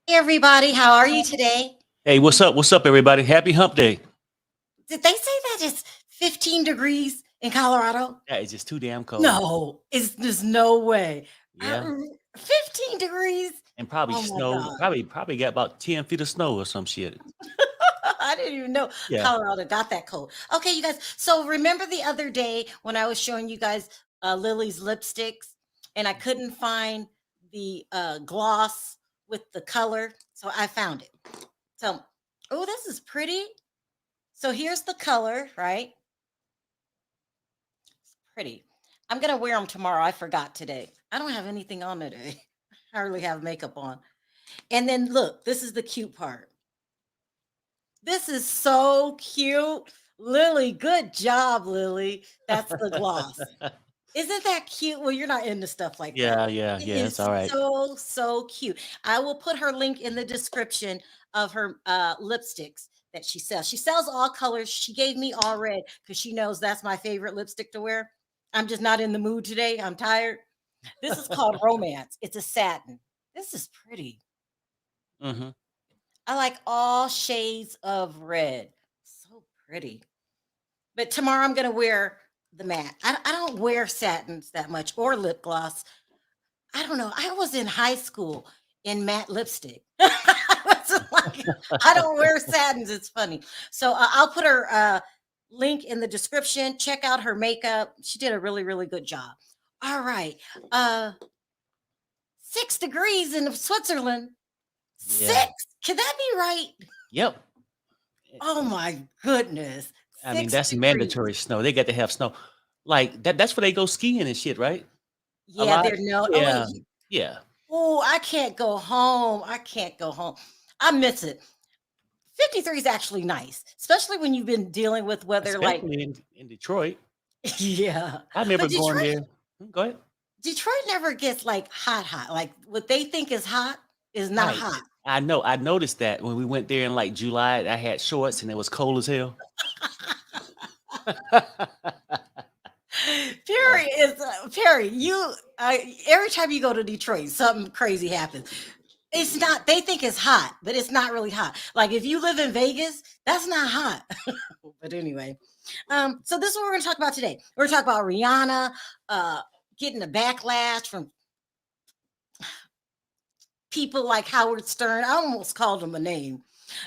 Hey everybody, how are you today? Hey, what's up? What's up, everybody? Happy Hump Day. Did they say that it's 15 degrees in Colorado? Yeah, it's just too damn cold. No, it's there's no way. Yeah, 15 degrees? and probably Oh my snow. God. Probably got about 10 feet of snow or some shit. I didn't even know Yeah. Colorado got that cold. Okay, you guys. So remember the other day when I was showing you guys Lily's lipsticks and I couldn't find the gloss with the color? So I found it. So, oh, this is pretty. So here's the color, right? Pretty. I'm gonna wear them tomorrow. I forgot today. I don't have anything on today. I hardly have makeup on. And then look, this is the cute part. This is so cute. Lily, good job, Lily. That's the gloss. Isn't that cute? Well, you're not into stuff like that. It Yeah. It's is all right. so cute. I will put her link in the description of her lipsticks that she sells. She sells all colors. She gave me all red because she knows that's my favorite lipstick to wear. I'm just not in the mood today. I'm tired. This is called Romance. It's a satin. This is pretty. Hmm. I like all shades of red. So pretty. But tomorrow I'm going to wear the matte. I don't wear satins that much or lip gloss. I don't know. I was in high school in matte lipstick. I was like, I don't wear satins. It's funny. So I'll put her link in the description. Check out her makeup. She did a really good job. All right. 6 degrees in Switzerland. Yeah. Six? Can that be right? Yep. Oh my goodness. I mean, Six that's degrees. mandatory snow. They got to have snow. Like that. That's where they go skiing and shit, right? A Yeah, lot. they're no. Oh wait. Yeah. Yeah. Oh, I can't go home. I can't go home. I miss it. 53 is actually nice, especially when you've been dealing with weather like Especially in Detroit. yeah. I remember But going Detroit there. Go ahead. Detroit never gets like hot. Like what they think is hot is not Right. hot. I know. I noticed that when we went there in like July, I had shorts and it was cold as hell. Yeah. Perry is Perry, you every time you go to Detroit, something crazy happens. It's not they think it's hot, but it's not really hot. Like if you live in Vegas, that's not hot. But anyway, so this is what we're gonna talk about today. We're gonna talk about Rihanna getting a backlash from people like Howard Stern. I almost called him a name.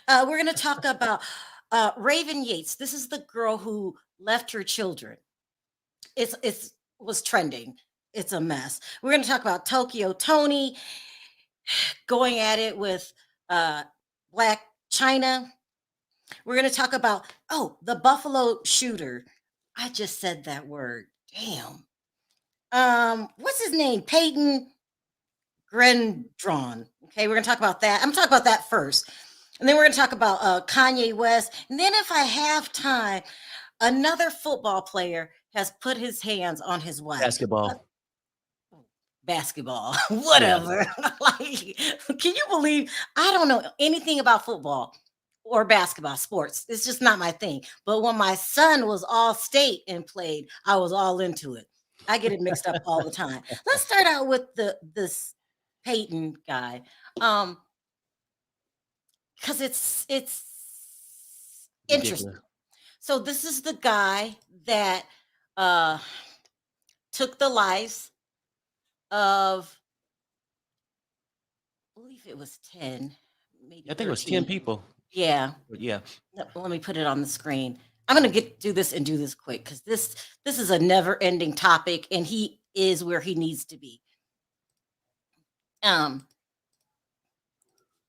We're going to talk about Raven Yates. This is the girl who left her children. It's was trending. It's a mess. We're going to talk about Tokyo Tony going at it with uh, Blac Cyna. We're going to talk about the Buffalo shooter. I just said that word. Damn. What's his name? Peyton Grendron. Okay, we're gonna talk about that. I'm gonna talk about that first. And then we're gonna talk about Kanye West. And then if I have time, another football player has put his hands on his wife. Uh, Basketball. Basketball, Yeah. whatever. Like, can you believe I don't know anything about football or basketball sports? It's just not my thing. But when my son was all state and played, I was all into it. I get it mixed up all the time. Let's start out with the this Peyton guy. Um, because it's interesting. Ridiculous. So this is the guy that uh took the lives of I believe it was 10, maybe I think it was 10 13. people. Yeah. But yeah. Let me put it on the screen. I'm gonna get do this and do this quick because this is a never ending topic and he is where he needs to be. Um,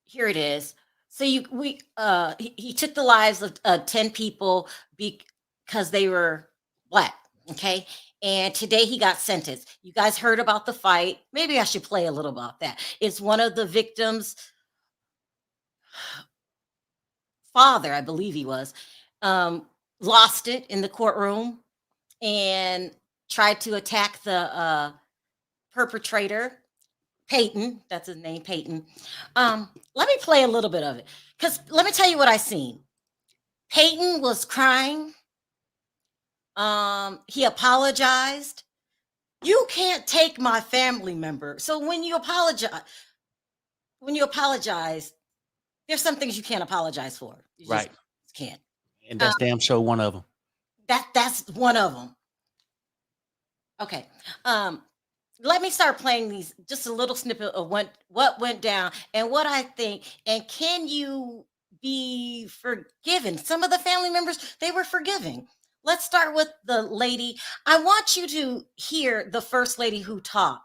here it is. So he took the lives of 10 people because they were black. Okay. And today he got sentenced. You guys heard about the fight. Maybe I should play a little about that. It's one of the victims' father, I believe he was, um, lost it in the courtroom and tried to attack the perpetrator, Peyton. That's his name, Peyton. Let me play a little bit of it because let me tell you what I seen. Peyton was crying. He apologized. You can't take my family member. So when you apologize, when you apologize, there's some things you can't apologize for. You Right. just can't. And that's damn sure one of them. That's one of them. Okay. Let me start playing these, just a little snippet of what went down and what I think. And can you be forgiven? Some of the family members, they were forgiving. Let's start with the lady. I want you to hear the first lady who talked.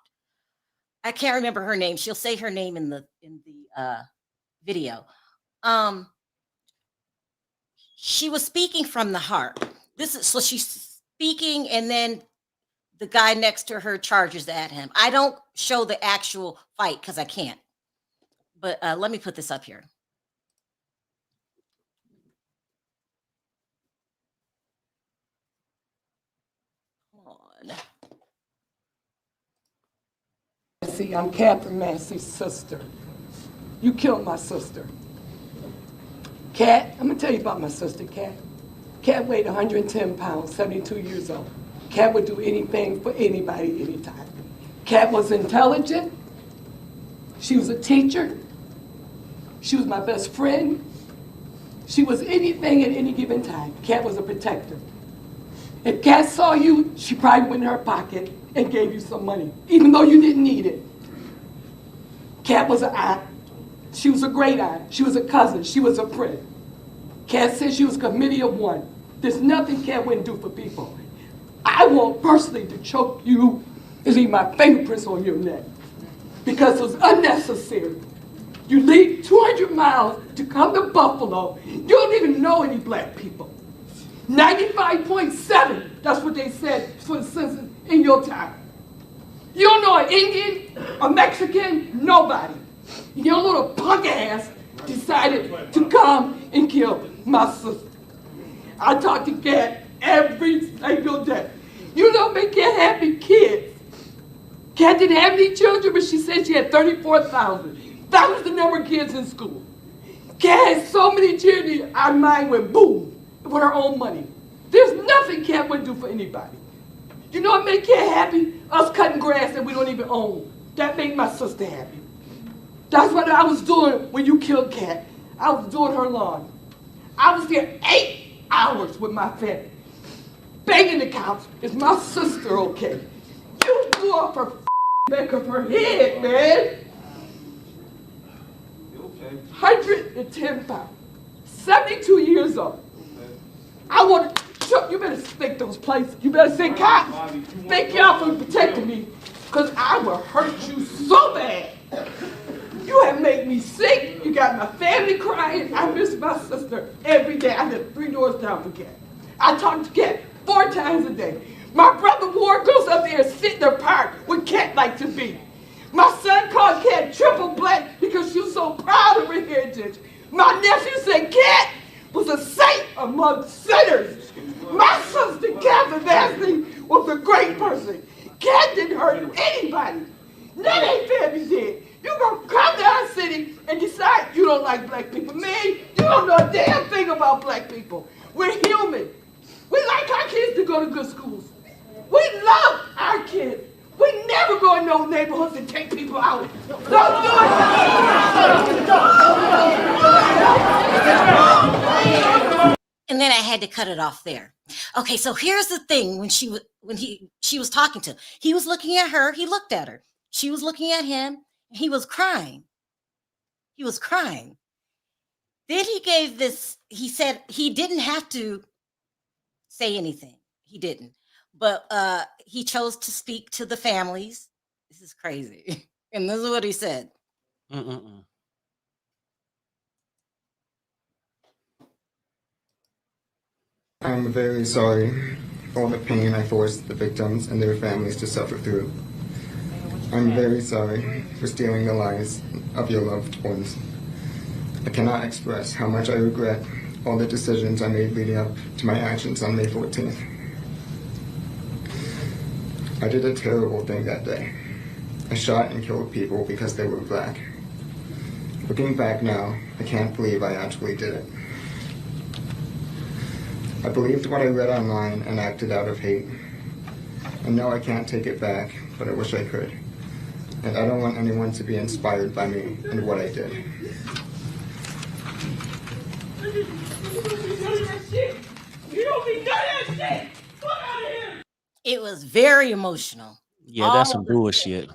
I can't remember her name. She'll say her name in the video. She was speaking from the heart. So she's speaking, and then the guy next to her charges at him. I don't show the actual fight because I can't. But let me put this up here. Hold on. See, I'm Catherine Massey's sister. You killed my sister. Cat, I'm gonna tell you about my sister, Cat. Cat weighed 110 pounds, 72 years old. Cat would do anything for anybody, anytime. Cat was intelligent. She was a teacher. She was my best friend. She was anything at any given time. Cat was a protector. If Cat saw you, she probably went in her pocket and gave you some money, even though you didn't need it. Cat was an aunt. She was a great aunt. She was a cousin. She was a friend. Cat said she was a committee of one. There's nothing Cat wouldn't do for people. I want personally to choke you and leave my fingerprints on your neck because it was unnecessary. You leave 200 miles to come to Buffalo. You don't even know any black people. 95.7, that's what they said for the census in your time. You don't know an Indian, a Mexican, nobody. Your little punk ass decided to come and kill my sister. I talk to Cat every single day. You don't make Cat happy kids. Cat didn't have any children, but she said she had 34,000. That was the number of kids in school. Cat had so many children, our mind went boom with her own money. There's nothing Cat would do for anybody. You know what made Cat happy? Us cutting grass that we don't even own. That made my sister happy. That's what I was doing when you killed Cat. I was doing her lawn. I was there 8 hours with my family. Banging the couch. Is my sister okay? You blew off her back of her head, man. 110 pounds. 72 years old. I want to, Chuck, you better stick those places. You better say, cops, thank y'all for protecting me, because I will hurt you so bad. You have made me sick. You got my family crying. I miss my sister every day. I live 3 doors down from Cat. I talk to Cat 4 times a day. My brother Ward goes up there and sit in the park where Cat likes to be. My son called Cat triple black because she was so proud of her heritage. My nephew said Cat was a saint among sinners. My sister, Catherine Massey, was a great person. Cat didn't hurt anybody. None of their family did. You gonna come to our city and decide you don't like black people. Man, you don't know a damn thing about black people. We're human. We like our kids to go to good schools. We love our kids. We never go in no neighborhoods and take people out. Don't do it. And then I had to cut it off there. Okay, so here's the thing: when she was talking to him, he was looking at her. He looked at her. She was looking at him. He was crying. He was crying. Then he gave this. He said he didn't have to say anything. He didn't. But he chose to speak to the families. This is crazy. And this is what he said. I'm very sorry for all the pain I forced the victims and their families to suffer through. I'm very sorry for stealing the lives of your loved ones. I cannot express how much I regret all the decisions I made leading up to my actions on May 14th. I did a terrible thing that day. I shot and killed people because they were black. Looking back now, I can't believe I actually did it. I believed what I read online and acted out of hate. I know I can't take it back, but I wish I could. and I don't want anyone to be inspired by me and what I did. It was very emotional. Yeah, that's All some of it. bullshit.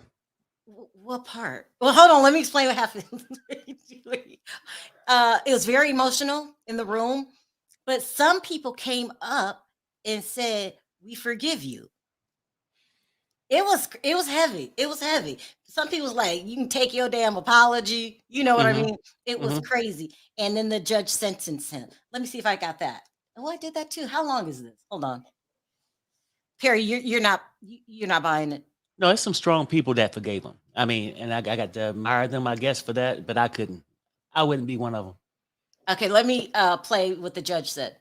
What part? Well, hold on. Let me explain what happened. It was very emotional in the room, but some people came up and said, "We forgive you." It was heavy. It was heavy. Some people was like, "You can take your damn apology." You know what I Mm-hmm. mean? It was Mm-hmm. crazy. And then the judge sentenced him. Let me see if I got that. Oh, I did that too. How long is this? Hold on, Perry. You're not buying it. No, it's some strong people that forgave him. I mean, and I got to admire them, I guess, for that, but I couldn't. I wouldn't be one of them. Okay, let me play what the judge said.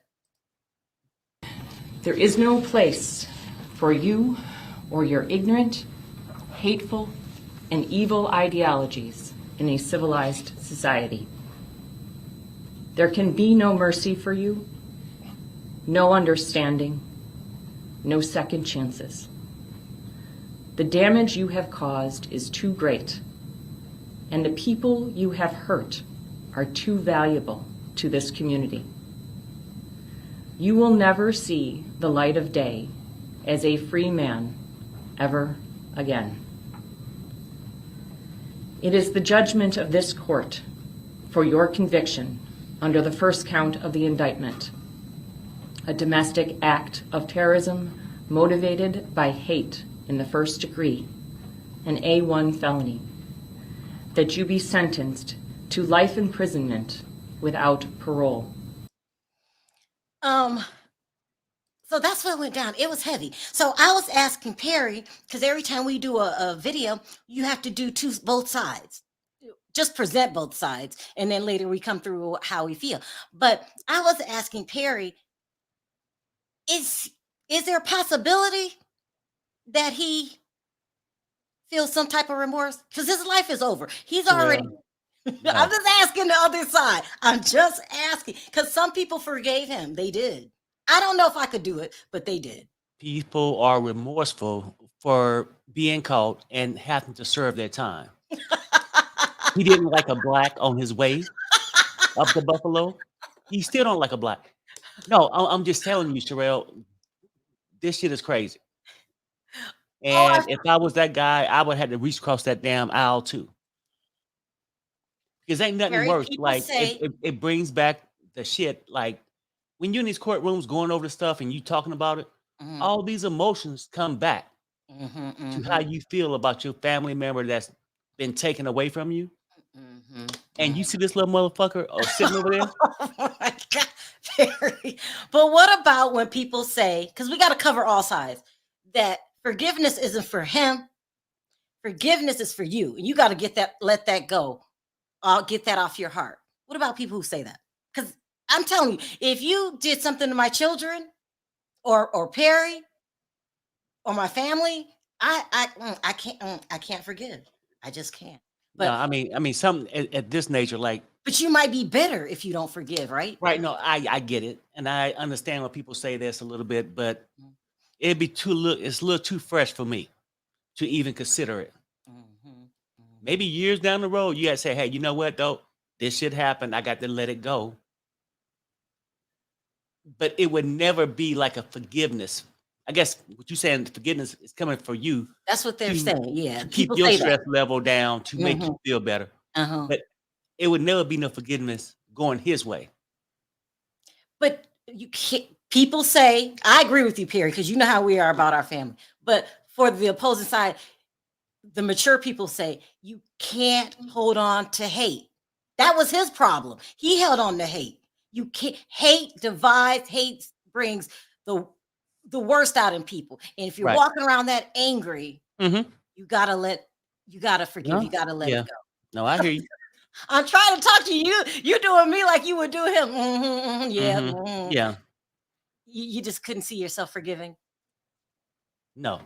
There is no place for you or your ignorant, hateful, and evil ideologies in a civilized society. There can be no mercy for you, no understanding, no second chances. The damage you have caused is too great, and the people you have hurt are too valuable to this community. You will never see the light of day as a free man ever again. It is the judgment of this court for your conviction under the first count of the indictment, a domestic act of terrorism motivated by hate in the first degree, an A1 felony, that you be sentenced to life imprisonment without parole. So that's what went down. It was heavy. So I was asking Perry, because every time we do a video, you have to do both sides. Just present both sides, and then later we come through how we feel. But I was asking Perry, is there a possibility that he feels some type of remorse? Because his life is over. He's already. No. I'm just asking the other side. I'm just asking because some people forgave him. They did. I don't know if I could do it, but they did. People are remorseful for being caught and having to serve their time. He didn't like a black on his way up to Buffalo. He still don't like a black. No, I'm just telling you, Sharrell, this shit is crazy. And if I was that guy, I would have to reach across that damn aisle too. Because ain't nothing Perry, worse. people Like say- it brings back the shit. Like when you're in these courtrooms going over the stuff and you talking about it, all these emotions come back to how you feel about your family member that's been taken away from you. And you see this little motherfucker sitting over there. Oh my God, Perry. But what about when people say, because we got to cover all sides, that forgiveness isn't for him, forgiveness is for you, and you got to let that go. I'll get that off your heart. What about people who say that? Because I'm telling you, if you did something to my children or Perry or my family, I can't forgive. I just can't. But No, I mean, something at this nature, like. But you might be bitter if you don't forgive, right? Right. No, I get it, and I understand when people say this a little bit, but it'd be it's a little too fresh for me to even consider it. Maybe years down the road, you gotta say, "Hey, you know what? Though this shit happened, I got to let it go." But it would never be like a forgiveness. I guess what you're saying, forgiveness is coming for you. That's what they're saying. Yeah, To keep people your say stress that. level down to make you feel better. But it would never be no forgiveness going his way. But you can't. People say, I agree with you, Perry, because you know how we are about our family. But for the opposing side, the mature people say you can't hold on to hate. That was his problem. He held on to hate. You can't. Hate divides. Hate brings the worst out in people. And if you're Right. walking around that angry, you gotta forgive. No? You gotta let Yeah. it go. No, I hear you. I'm trying to talk to you. You're doing me like you would do him. Yeah. Yeah. You just couldn't see yourself forgiving. No.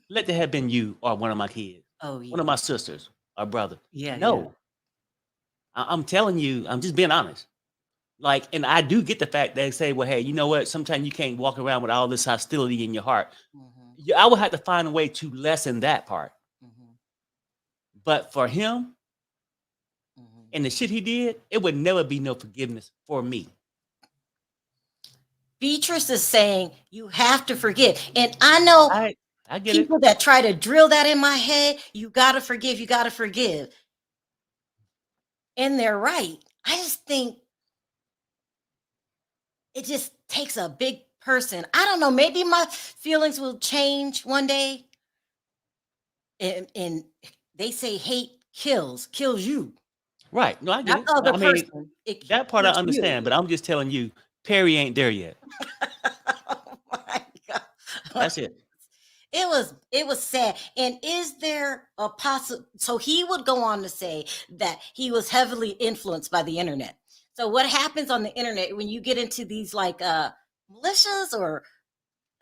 Let that have been you or one of my kids. Oh, yeah. One of my sisters or brother. Yeah. No. I'm telling you, I'm just being honest. Like, and I do get the fact they say, well, hey, you know what? Sometimes you can't walk around with all this hostility in your heart. I would have to find a way to lessen that part. But for him Mhm. and the shit he did, it would never be no forgiveness for me. Beatrice is saying you have to forgive. And I know I get it. people that try to drill that in my head, you got to forgive, you got to forgive. And they're right. I just think it just takes a big person. I don't know, maybe my feelings will change one day. And they say hate kills you, Right. No, I get not it. the other I mean, person. It that part I kills you. understand, but I'm just telling you, Perry ain't there yet. Oh my God. That's it. It was sad. And is there a possible, so he would go on to say that he was heavily influenced by the internet. So what happens on the internet when you get into these like militias or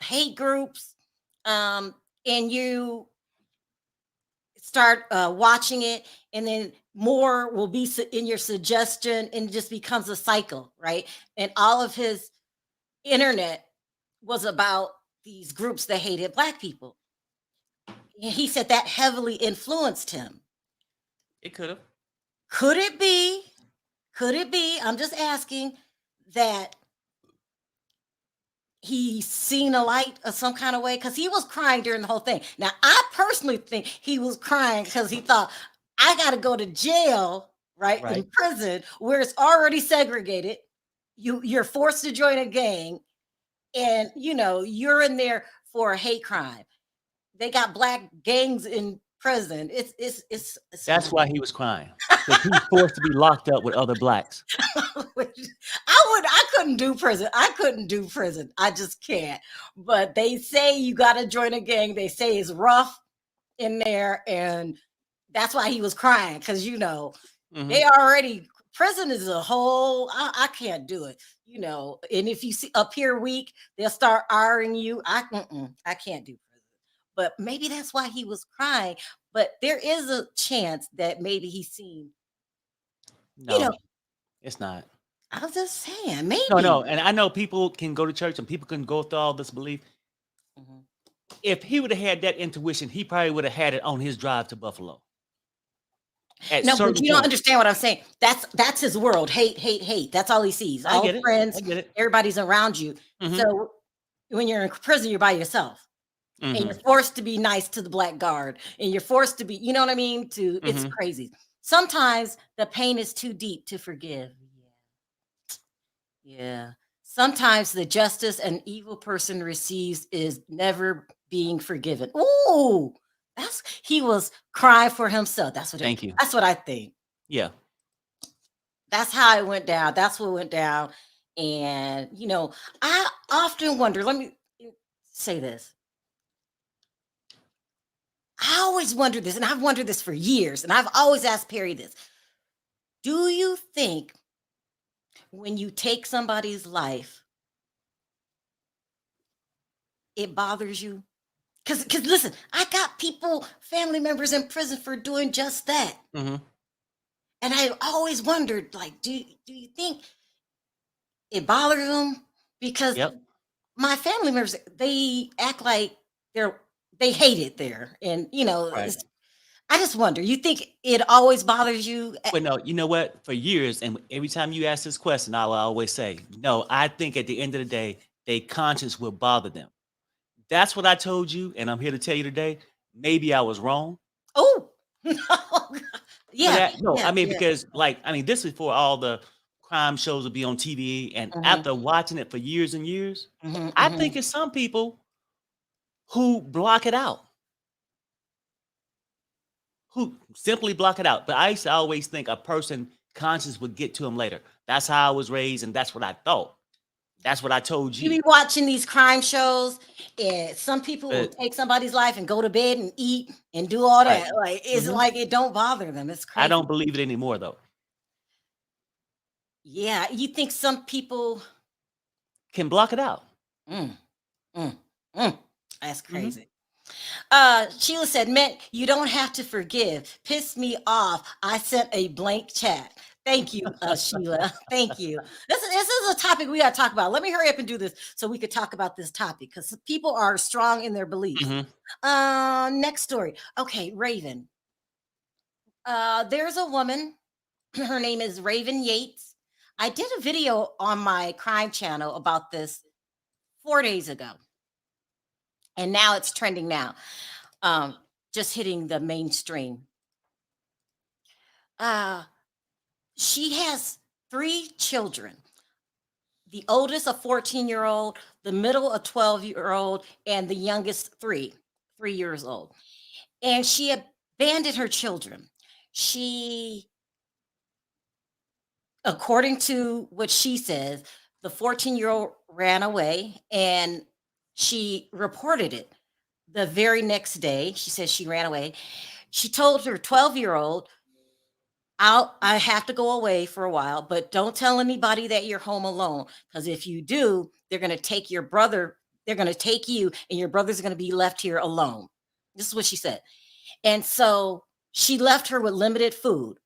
hate groups, and you start watching it, and then more will be in your suggestion, and it just becomes a cycle, right? And all of his internet was about these groups that hated Black people. And he said that heavily influenced him. It could have. Could it be? Could it be? I'm just asking that he's seen a light of some kind of way, because he was crying during the whole thing. Now, I personally think he was crying because he thought, I got to go to jail, right? In Right. prison where it's already segregated. You're forced to join a gang, and you're in there for a hate crime. They got Black gangs in prison. It's That's why he was crying. Because he's forced to be locked up with other Blacks. I couldn't do prison. I couldn't do prison. I just can't. But they say you got to join a gang. They say it's rough in there, and that's why he was crying, because they already, prison is a whole, I can't do it. And if you see appear weak, they'll start ironing you. I can't do prison. But maybe that's why he was crying. But there is a chance that maybe he's seen. No, it's not. I was just saying, maybe. No. And I know people can go to church and people can go through all this belief. Mhm. If he would have had that intuition, he probably would have had it on his drive to Buffalo. No, but you don't understand what I'm saying. That's his world. Hate. That's all he sees. I All get it. friends, I get it. everybody's around you. Mhm. So when you're in prison, you're by yourself. And you're forced to be nice to the Black guard. And you're forced to be, you know what I mean? It's crazy. Sometimes the pain is too deep to forgive. Yeah. Sometimes the justice an evil person receives is never being forgiven. Ooh, he was crying for himself. Thank you. That's what I think. Yeah. That's how it went down. That's what went down. And I often wonder, let me say this. I always wonder this, and I've wondered this for years, and I've always asked Perry this. Do you think when you take somebody's life, it bothers you? Because listen, I got family members in prison for doing just that. Mhm. And I've always wondered, like, do you think it bothers them? Because Yep. my family members, they act like they hate it there. And, Right. I just wonder, you think it always bothers you? But no, you know what? For years, and every time you ask this question, I will always say, no, I think at the end of the day, their conscience will bother them. That's what I told you, and I'm here to tell you today. Maybe I was wrong. Oh, no. For Yeah. that. No, Yeah, I mean, yeah. because this is before all the crime shows would be on TV. And after watching it for years and years, I think it's some people who block it out. Who simply block it out. But I used to always think a person conscience would get to him later. That's how I was raised, and that's what I thought. That's what I told You you. be watching these crime shows, and some people will But take somebody's life and go to bed and eat and do all right. that. Like, it's Mhm. like it don't bother them. It's I crazy. don't believe it anymore, though. Yeah, you think some people Can block it out. mm, mm, mm. That's Mhm. crazy. Sheila said, "Man, you don't have to forgive. Piss me off. I sent a blank chat." Thank you, Sheila. Thank you. This is a topic we got to talk about. Let me hurry up and do this so we could talk about this topic, because people are strong in their beliefs. Mhm. Next story. Okay, Raven. There's a woman. Her name is Raven Yates. I did a video on my crime channel about this 4 days ago, and now it's trending now. Um, just hitting the mainstream. Uh, she has 3 children. The oldest, a 14-year-old, the middle, a 12-year-old, and the youngest, 3 years old. And she abandoned her children. She, according to what she says, the 14-year-old ran away and she reported it the very next day. She says she ran away. She told her 12-year-old, I have to go away for a while, but don't tell anybody that you're home alone. Because if you do, they're going to take your brother, they're going to take you, and your brother's going to be left here alone. This is what she said. And so she left her with limited food.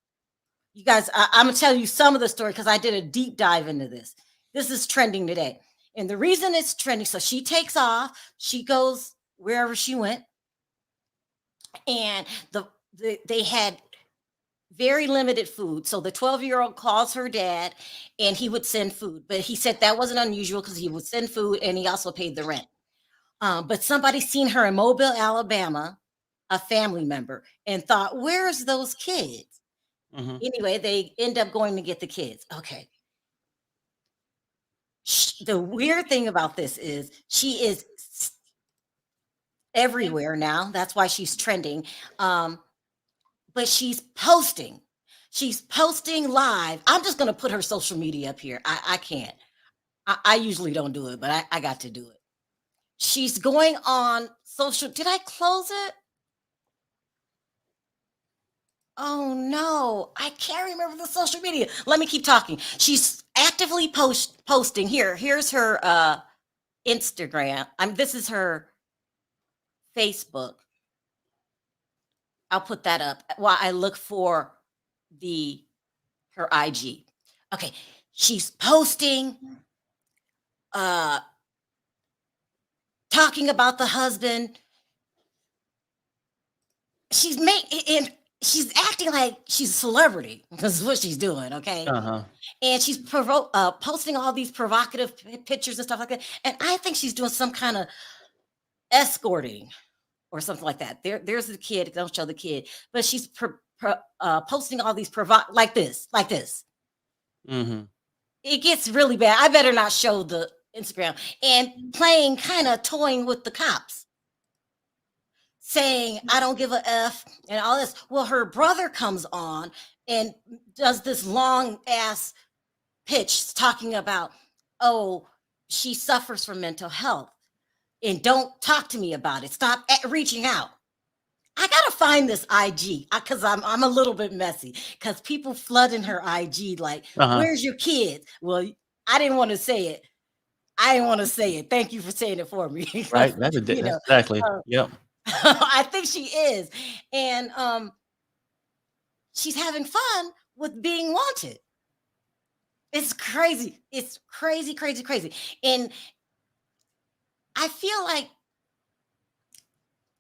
You guys, I'm going to tell you some of the story because I did a deep dive into this. This is trending today. And the reason it's trending, so she takes off, she goes wherever she went, and they had very limited food. So the 12-year-old calls her dad and he would send food. But he said that wasn't unusual because he would send food and he also paid the rent. But somebody seen her in Mobile, Alabama, a family member, and thought, where's those kids? Anyway, they end up going to get the kids. Okay. The weird thing about this is she is everywhere now. That's why she's trending. But she's posting. She's posting live. I'm just going to put her social media up here. I can't. I usually don't do it, but I got to do it. She's going on social. Did I close it? Oh no, I can't remember the social media. Let me keep talking. She's actively posting. Here's her Instagram. This is her Facebook. I'll put that up while I look for her IG. Okay, she's posting, talking about the husband. She's acting like she's a celebrity because what she's doing, okay? And she's posting all these provocative pictures and stuff like that. And I think she's doing some kind of escorting or something like that. There's the kid. Don't show the kid, but she's posting all these like this. It gets really bad. I better not show the Instagram. And playing, kind of toying with the cops, saying I don't give a F and all this. Well, her brother comes on and does this long ass pitch talking about, oh, she suffers from mental health. And don't talk to me about it. Stop reaching out. I gotta find this IG because I'm a little bit messy because people flooding her IG like, where's your kids? Well, I didn't want to say it. Thank you for saying it for me. Right. That's exactly. Yep. I think she is. And she's having fun with being wanted. It's crazy. It's crazy, crazy, crazy. And I feel like,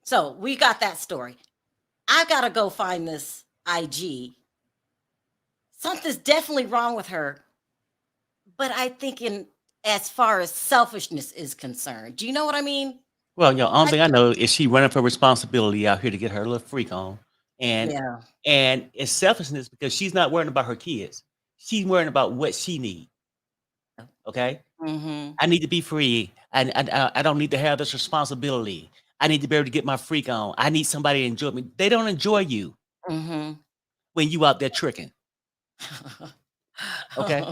so we got that story. I got to go find this IG. Something's definitely wrong with her. But I think as far as selfishness is concerned, do you know what I mean? Well, only thing I know is she running for responsibility out here to get her little freak on. And it's selfishness because she's not worrying about her kids. She's worrying about what she needs. Okay? I need to be free. I don't need to have this responsibility. I need to be able to get my freak on. I need somebody to enjoy me. They don't enjoy you when you out there tricking. Okay?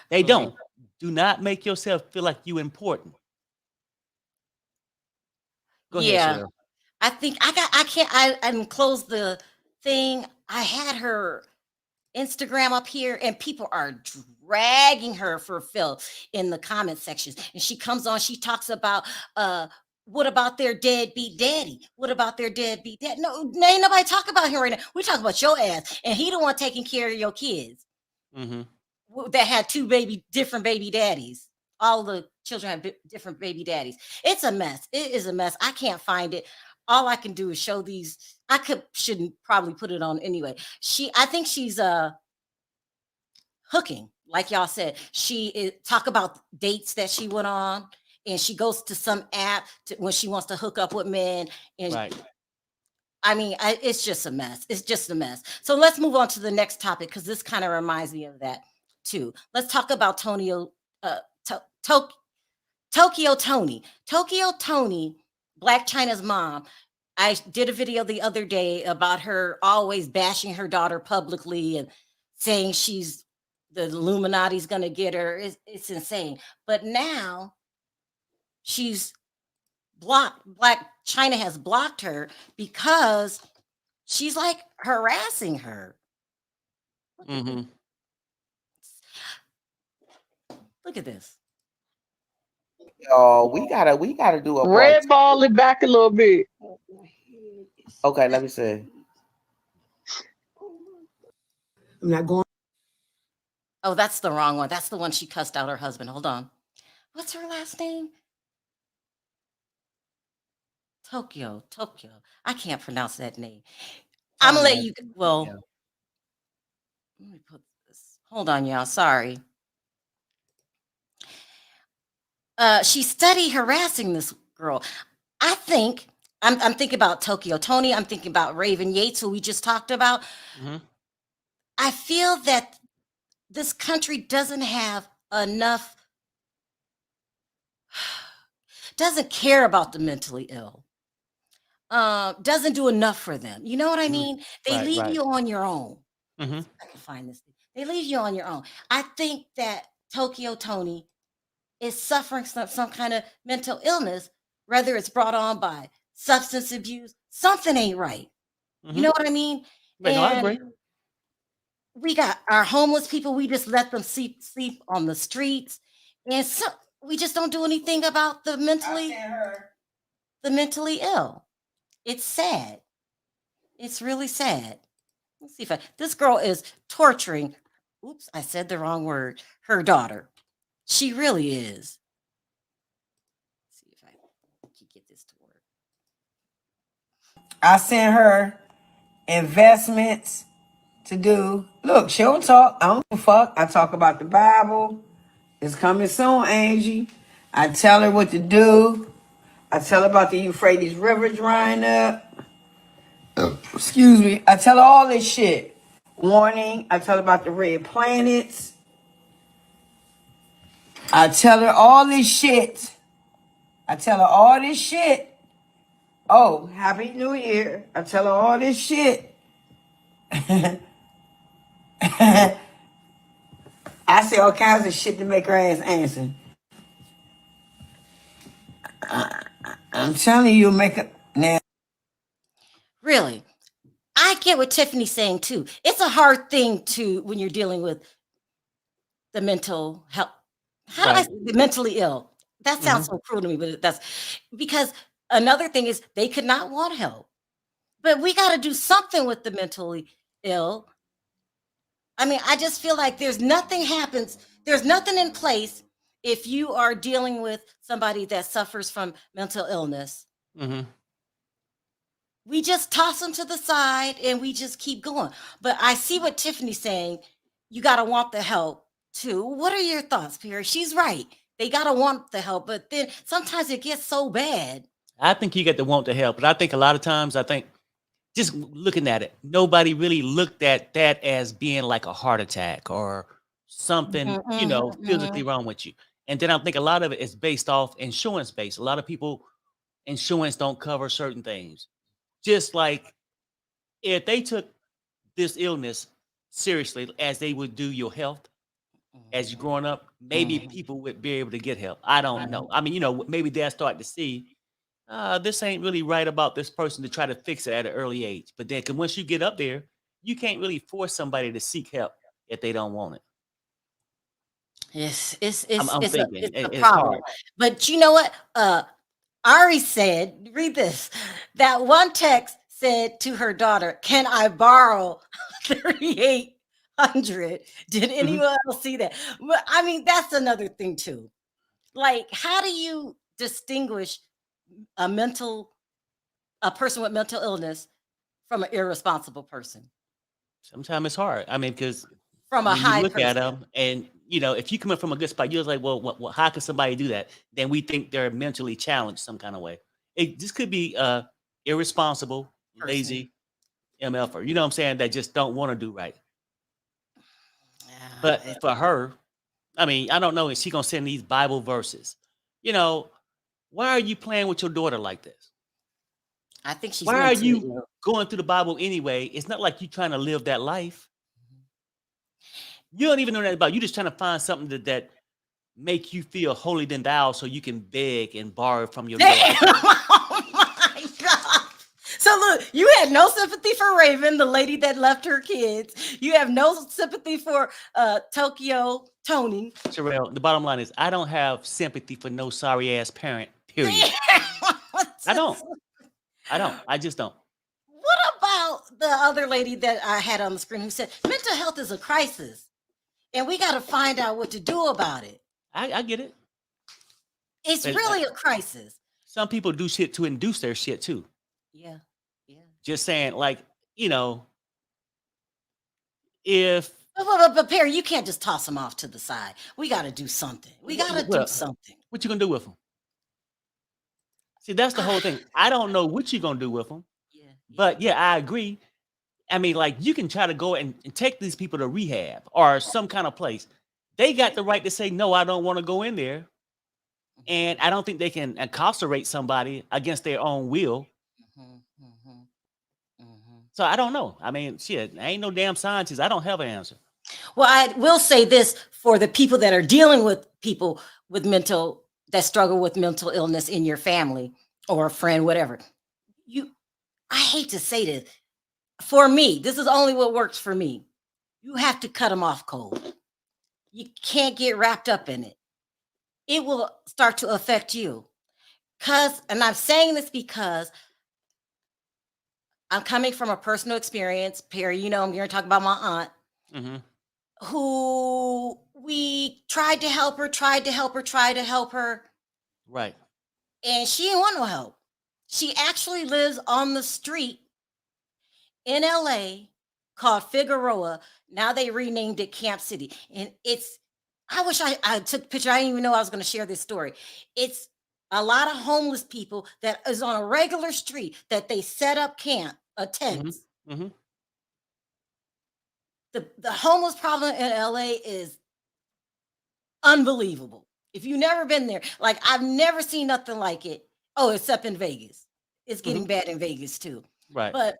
They don't. Do not make yourself feel like you important. Go ahead, Sharrell. I think I didn't close the thing. I had her Instagram up here and people are dragging her for filth in the comment sections. And she comes on, she talks about what about their deadbeat daddy? What about their deadbeat dad? No, ain't nobody talk about him right now. We talk about your ass, and he the one taking care of your kids that had different baby daddies. All the children have different baby daddies. It's a mess. It is a mess. I can't find it. all I can do is show these. Shouldn't probably put it on anyway. I think she's hooking, like y'all said. Talk about dates that she went on, and she goes to some app when she wants to hook up with men. And Right. I mean, it's just a mess. It's just a mess. So let's move on to the next topic because this kind of reminds me of that too. Let's talk about Tokyo Tony. Tokyo Tony, Blac Cyna's mom. I did a video the other day about her always bashing her daughter publicly and saying the Illuminati's going to get her. It's insane. But now she's blocked. Blac Cyna has blocked her because she's like harassing her. Mm-hmm. Look at this. Y'all, we gotta do a part. Red ball it back a little bit. Okay, let me see. I'm not going. Oh, that's the wrong one. That's the one she cussed out her husband. Hold on. What's her last name? Tokyo. I can't pronounce that name. I'm gonna let you. Well, Yeah. let me put this. Hold on, y'all. Sorry. She's steady harassing this girl. I think I'm thinking about Tokyo Tony. I'm thinking about Raven Yates, who we just talked about. Mm-hmm. I feel that this country doesn't have enough, doesn't care about the mentally ill. Doesn't do enough for them. You know what I mean? They Right, leave right. you on your own. Mm-hmm. I can find this. They leave you on your own. I think that Tokyo Tony is suffering some kind of mental illness, whether it's brought on by substance abuse. Something ain't right. Mm-hmm. You know what I mean? Right, no, I agree. We got our homeless people. We just let them sleep on the streets, and we just don't do anything about the mentally ill. It's sad. It's really sad. Let's see if this girl is torturing. Oops, I said the wrong word. Her daughter. She really is. Let's see if I can get this to work. I sent her investments to do. Look, she don't talk. I don't give a fuck. I talk about the Bible. It's coming soon, Angie. I tell her what to do. I tell her about the Euphrates River drying up. Excuse me. I tell her all this shit. Warning. I tell her about the red planets. I tell her all this shit. Oh, Happy New Year. I tell her all this shit. I say all kinds of shit to make her ass answer. I'm telling you, make a now. Really, I get what Tiffany's saying too. It's a hard thing when you're dealing with the mental health. How do I Right. say the mentally ill? That sounds so cruel to me, but that's because another thing is they could not want help. But we got to do something with the mentally ill. I mean, I just feel like there's nothing in place if you are dealing with somebody that suffers from mental illness. Mm-hmm. We just toss them to the side and we just keep going. But I see what Tiffany's saying. You got to want the help too. What are your thoughts, Perry? She's right. They got to want the help, but then sometimes it gets so bad. I think you got to want to help, but I think a lot of times, just looking at it, nobody really looked at that as being like a heart attack or something, physically wrong with you. And then I think a lot of it is based off insurance based. A lot of people, insurance don't cover certain things. Just like if they took this illness seriously as they would do your health as you're growing up, maybe people would be able to get help. I don't know. I mean, maybe they'll start to see this ain't really right about this person to try to fix it at an early age. But then once you get up there, you can't really force somebody to seek help if they don't want it. It's I'm thinking a it's problem. hard. But you know what? Ari said, read this. That one text said to her daughter, "Can I borrow 3,800?" Did anyone else see that? But I mean, that's another thing too. Like, how do you distinguish a mental a person with mental illness from an irresponsible person, Sometimes it's hard. I mean, because from a when you high look at person? them, and if you come in from a good spot, you're like, well, how can somebody do that? Then we think they're mentally challenged some kind of way. This could be irresponsible, Person. lazy, MFer. You know what I'm saying? That just don't want to do right. Yeah, But for her, I mean, I don't know if she gonna send these Bible verses. Why are you playing with your daughter like this? I think she's Why are mentally you ill. going through the Bible anyway? It's not like you trying to live that life. You don't even know that about. You just trying to find something that make you feel holier than thou, so you can beg and borrow from your daughter. Damn! Oh my God. So look, you had no sympathy for Raven, the lady that left her kids. You have no sympathy for Tokyo Tony. Sharrell, the bottom line is I don't have sympathy for no sorry ass parent. Period. I don't. I just don't. What about the other lady that I had on the screen who said mental health is a crisis and we got to find out what to do about it? I get it. It's But, really a crisis. some people do shit to induce their shit too. Yeah. Yeah. Just saying, like, if But Perry, you can't just toss them off to the side. We got to do something. We got to do Well, something. what you gonna do with them? See, that's the whole thing. I don't know what you're gonna do with them, Yeah. but yeah, I agree. I mean, like, you can try to go and take these people to rehab or some kind of place. They got the right to say, no, I don't want to go in there. And I don't think they can incarcerate somebody against their own will. So I don't know. I mean, shit, I ain't no damn scientist. I don't have an answer. Well, I will say this for the people that are dealing with people with that struggle with mental illness in your family or a friend, whatever. I hate to say this. For me, this is only what works for me. You have to cut them off cold. You can't get wrapped up in it. It will start to affect you. And I'm saying this because I'm coming from a personal experience. Perry, I'm going to talk about my aunt. Mm-hmm. Who we tried to help her. Right. And she didn't want no help. She actually lives on the street in LA called Figueroa. Now they renamed it Camp City. And I wish I took a picture. I didn't even know I was going to share this story. It's a lot of homeless people that is on a regular street that they set up camp, a tent. Mm-hmm. The homeless problem in LA is unbelievable. If you've never been there, like I've never seen nothing like it. Oh, except in Vegas. It's getting bad in Vegas too. Right. But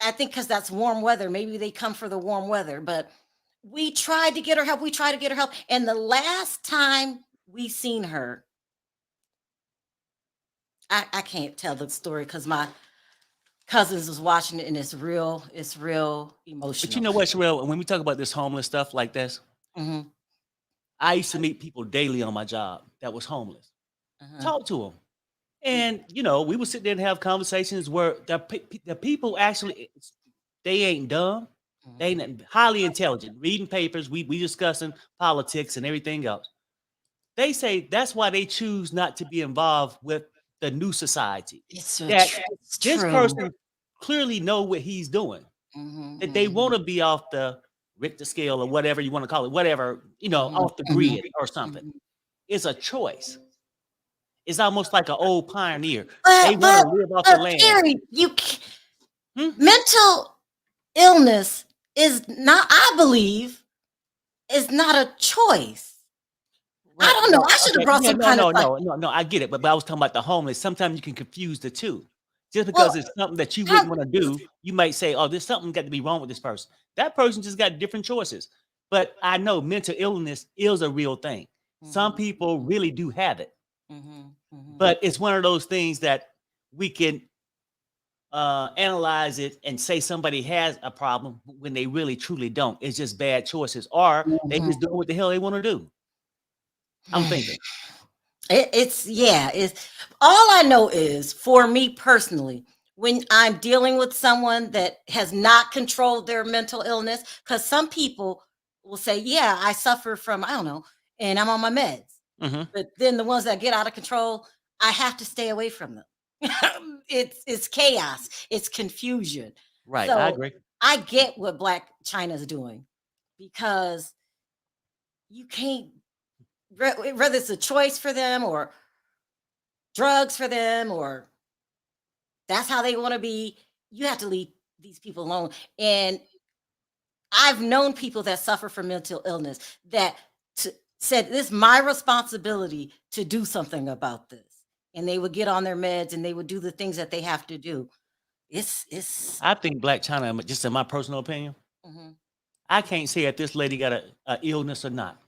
I think because that's warm weather, maybe they come for the warm weather. But we tried to get her help. And the last time we seen her, I can't tell the story because my cousins was watching it and it's real emotional. But you know what, Sharrell, when we talk about this homeless stuff like this, I used to meet people daily on my job that was homeless. Talk to them. And, we would sit there and have conversations where the people actually, they ain't dumb. They ain't highly intelligent, reading papers. We discussing politics and everything else. They say that's why they choose not to be involved with the new society. It's This person clearly know what he's doing. That they want to be off the Richter scale or whatever you want to call it, whatever, off the grid or something. It's a choice. It's almost like an old pioneer. They want to live off the land. Gary, mental illness is not, I believe, is not a choice. I don't know. I should have brought some kind of. No. I get it, but I was talking about the homeless. Sometimes you can confuse the two. Just because it's something that you wouldn't want to do, you might say, "Oh, there's something got to be wrong with this person." That person just got different choices. But I know mental illness is a real thing. Some people really do have it. But it's one of those things that we can analyze it and say somebody has a problem when they really truly don't. It's just bad choices, or they just doing what the hell they want to do. I'm thinking. It's all I know is, for me personally, when I'm dealing with someone that has not controlled their mental illness, because some people will say, yeah, I suffer from, I don't know, and I'm on my meds. But then the ones that get out of control, I have to stay away from them it's chaos, it's confusion. Right. I So agree. I get what Blac Chyna's doing because you can't whether it's a choice for them or drugs for them or that's how they want to be, you have to leave these people alone. And I've known people that suffer from mental illness that said this is my responsibility to do something about this. And they would get on their meds and they would do the things that they have to do. It's I think Blac Chyna, just in my personal opinion, mhm. I can't say if this lady got a illness or not.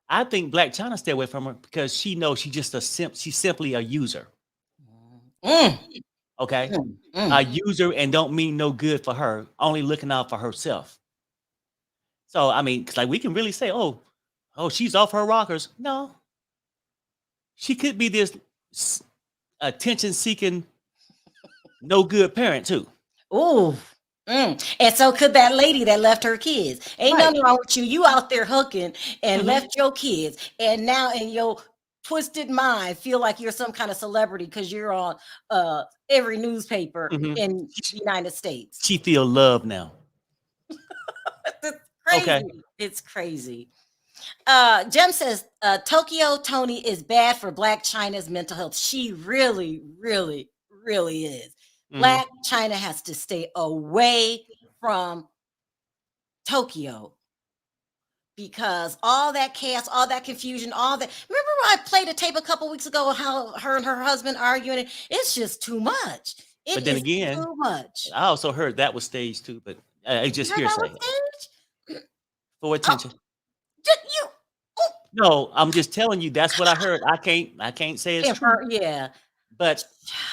I think Blac Chyna stay away from her because she knows she's just she's simply a user. Mm, Okay, mm, a mm. user and don't mean no good for her, only looking out for herself. So I mean, 'cause, like we can really say, oh, she's off her rockers. No, she could be this attention-seeking, no good parent too. Ooh. And so could that lady that left her kids. Ain't Right. nothing wrong with you. You out there hooking and Mhm. left your kids. And now in your twisted mind feel like you're some kind of celebrity because you're on every newspaper Mhm. in the United States. She feel love now. It's Okay. crazy. It's crazy. Jem says Tokyo Tony is bad for Blac Chyna's mental health. She really, really, really is. Mhm. Blac Chyna has to stay away from Tokyo because all that chaos, all that confusion, all that. Remember when I played a tape a couple weeks ago of how her and her husband arguing? It's just too much. It But then is again, too much. I also heard that was staged too, but it's You just heard that hearsay was staged? for attention. You oh, No, I'm just telling you that's what I heard. I can't say it's true, yeah. but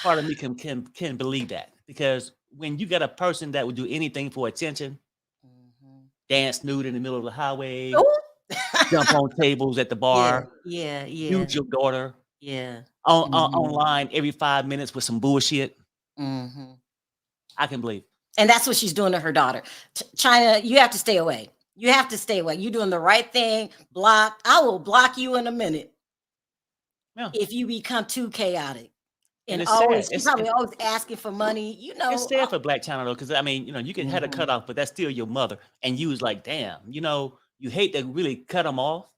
part of me can believe that because when you got a person that would do anything for attention, Mhm. dance nude in the middle of the highway, Ooh. jump on tables at the Yeah, bar, yeah, yeah, use your daughter yeah. Mhm, online every 5 minutes with some bullshit, mhm. I can believe. And that's what she's doing to her daughter. China, you have to stay away. You have to stay away. You're doing the right thing. Block. I will block you in a minute Yeah, if you become too chaotic. and And it's sad. always, she's probably always asking for money. It's sad for Blac Chyna though, because I mean, you can have a Mhm, cutoff, but that's still your mother, and you was like, damn, you hate to really cut them off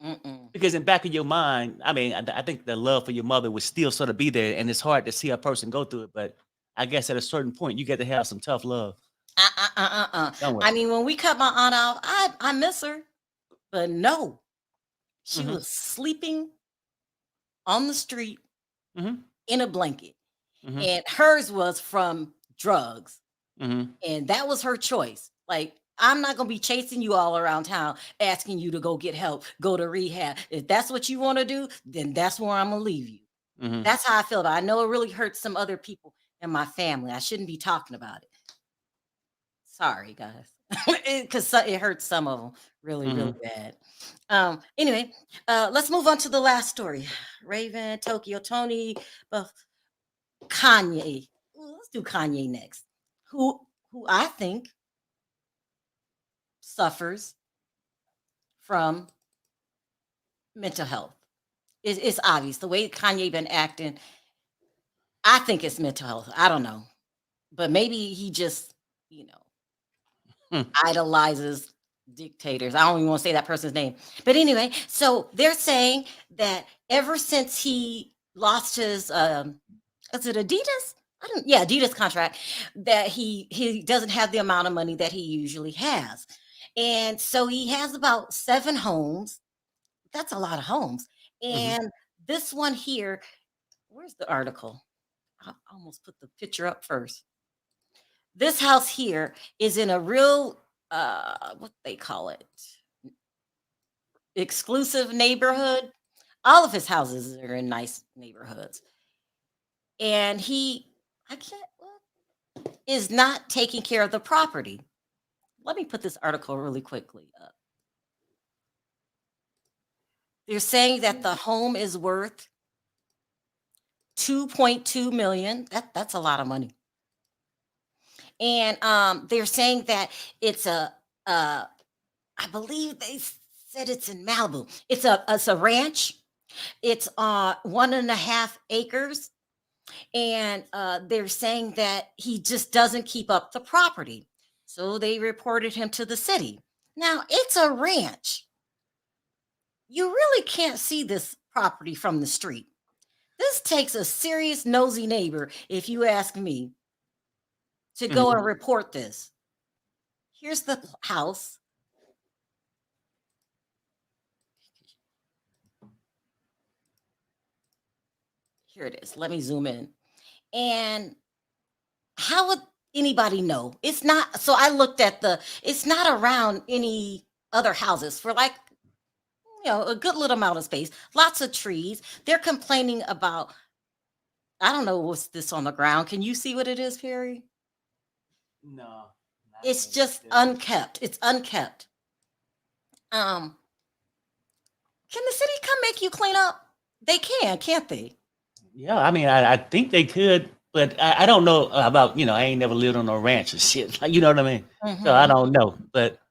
mm-mm. because in back of your mind, I mean, I think the love for your mother would still sort of be there, and it's hard to see a person go through it, but I guess at a certain point, you get to have some tough love. Don't I worry. mean, when we cut my aunt out, I miss her, but no, she Hmm. was sleeping on the street Hmm. in a blanket, Hmm. and hers was from drugs. Hmm. And that was her choice. Like, I'm not going to be chasing you all around town asking you to go get help, go to rehab. If that's what you want to do, then that's where I'm going to leave you. Hmm. That's how I feel. I know it really hurts some other people in my family. I shouldn't be talking about it. Sorry, guys. Because it hurts some of them really, really Hmm. bad. Anyway, let's move on to the last story. Raven, Tokyo Tony, Kanye. Let's do Kanye next. Who I think suffers from mental health. It's obvious the way Kanye been acting. I think it's mental health. I don't know, but maybe he just, you know, Hmm. idolizes dictators. I don't even want to say that person's name, but anyway. So they're saying that ever since he lost his, is it Adidas? I don't. Yeah, Adidas contract. That he doesn't have the amount of money that he usually has, and so he has about 7 homes. That's a lot of homes. Hmm. And this one here, where's the article? I almost put the picture up first. This house here is in a real what they call it, exclusive neighborhood. All of his houses are in nice neighborhoods. And he I can't is not taking care of the property. Let me put this article really quickly up. They're saying that the home is worth 2.2 million. That's a lot of money. And they're saying that it's I believe they said it's in Malibu. It's a ranch. It's 1.5 acres, and they're saying that he just doesn't keep up the property. So they reported him to the city. Now it's a ranch. You really can't see this property from the street. This takes a serious nosy neighbor, if you ask me, to go Mhm. and report this. Here's the house. Here it is. Let me zoom in. And how would anybody know? It's not. So I looked at it's not around any other houses for like, a good little amount of space, lots of trees. They're complaining about, I don't know what's this on the ground. Can you see what it is, Perry? No, not It's really. just unkept. It's unkept. Um, can the city come make you clean up? They can, can't they? Yeah, I mean, I think they could, but I don't know about, I ain't never lived on no ranch or shit. Like, you know what I mean? So I Mhm. don't know, but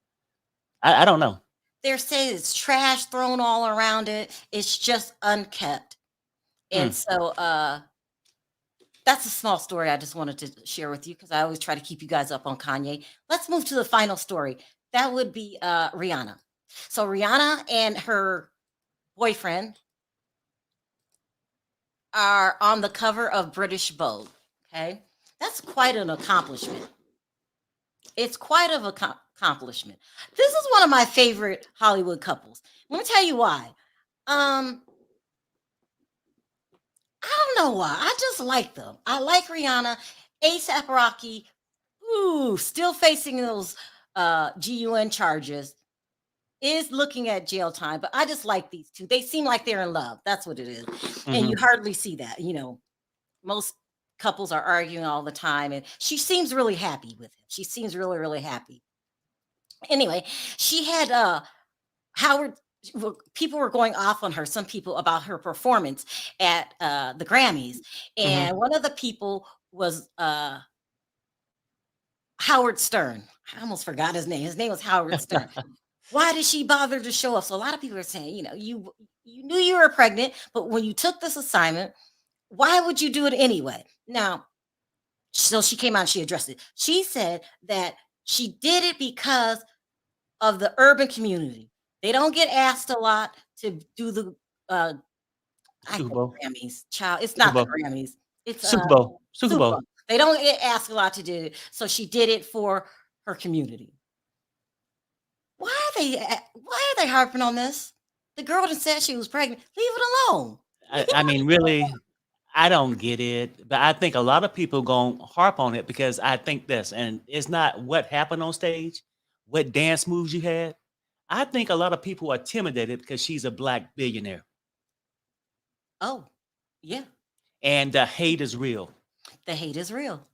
I don't know. They're saying it's trash thrown all around it. It's just unkept. And Mm. so that's a small story I just wanted to share with you because I always try to keep you guys up on Kanye. Let's move to the final story. That would be Rihanna. So Rihanna and her boyfriend are on the cover of British Vogue. Okay. That's quite an accomplishment. It's quite of accomplishment. This is one of my favorite Hollywood couples. Let me tell you why. Um, I don't know why. I just like them. I like Rihanna, ASAP Rocky. Ooh, still facing those GUN charges. Is looking at jail time, but I just like these two. They seem like they're in love. That's what it is. And you Hmm. hardly see that. Most couples are arguing all the time, and she seems really happy with him. She seems really, really happy. Anyway, she had Howard. People were going off on her. Some people about her performance at the Grammys, Hmm. and one of the people was Howard Stern. I almost forgot his name. His name was Howard Stern. Why did she bother to show up? So a lot of people are saying, you knew you were pregnant, but when you took this assignment, why would you do it anyway? Now, so she came out and she addressed it. She said that she did it because of the urban community. They don't get asked a lot to do the uh I Super think Bowl, Grammys. Child, it's Super not the Bowl, Grammys. It's Super Bowl, Super Super Bowl. Bowl. They don't get asked a lot to do it. So she did it for her community. Why are they harping on this? The girl that said she was pregnant. Leave it alone. I mean, really, I don't get it, but I think a lot of people gonna harp on it because I think this, and it's not what happened on stage, what dance moves you had. I think a lot of people are intimidated because she's a black billionaire, Oh, yeah. and the hate is real. The hate is real.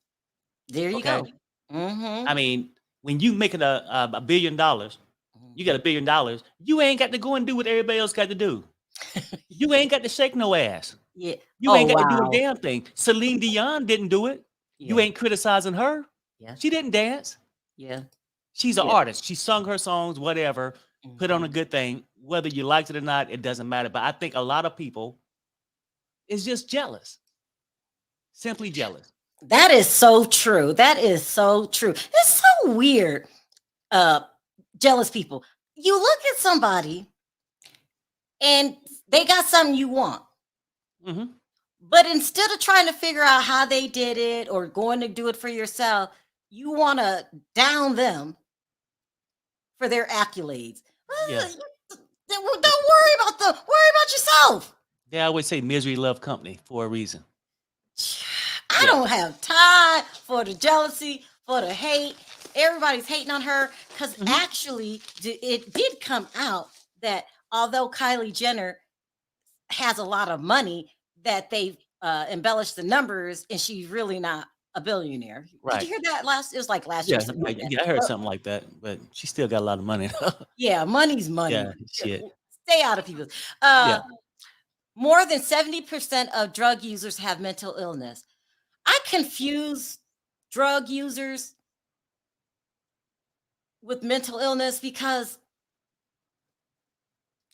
There you Okay, go. Mm-hmm. I mean, when you making $1 billion, you got $1 billion. You ain't got to go and do what everybody else got to do. You ain't got to shake no ass. Yeah. You Oh ain't got to do a wow. damn thing. Celine Dion didn't do it. You Yeah. ain't criticizing her. Yeah. She didn't dance. Yeah. She's an Yeah. artist. She sung her songs, whatever, put on a Mhm. good thing. Whether you liked it or not, it doesn't matter. But I think a lot of people is just jealous, simply jealous. That is so true. That is so true. It's so weird. Uh Jealous people. You look at somebody and they got something you want. Hmm. But instead of trying to figure out how they did it or going to do it for yourself, you want to down them for their accolades. Yeah. Don't worry about them. Worry about yourself. They always say misery love company for a reason. I Yeah. don't have time for the jealousy, for the hate. Everybody's hating on her because Hmm. actually, it did come out that although Kylie Jenner has a lot of money, that they've embellished the numbers, and she's really not a billionaire. Did you Right. hear that last? It was like last year, Yeah. something Yeah. like that. Yeah. I heard But something like that, but she still got a lot of money. yeah, money's money. Yeah. Shit. Stay out of people's. Yeah. More than 70% of drug users have mental illness. I confuse drug users with mental illness because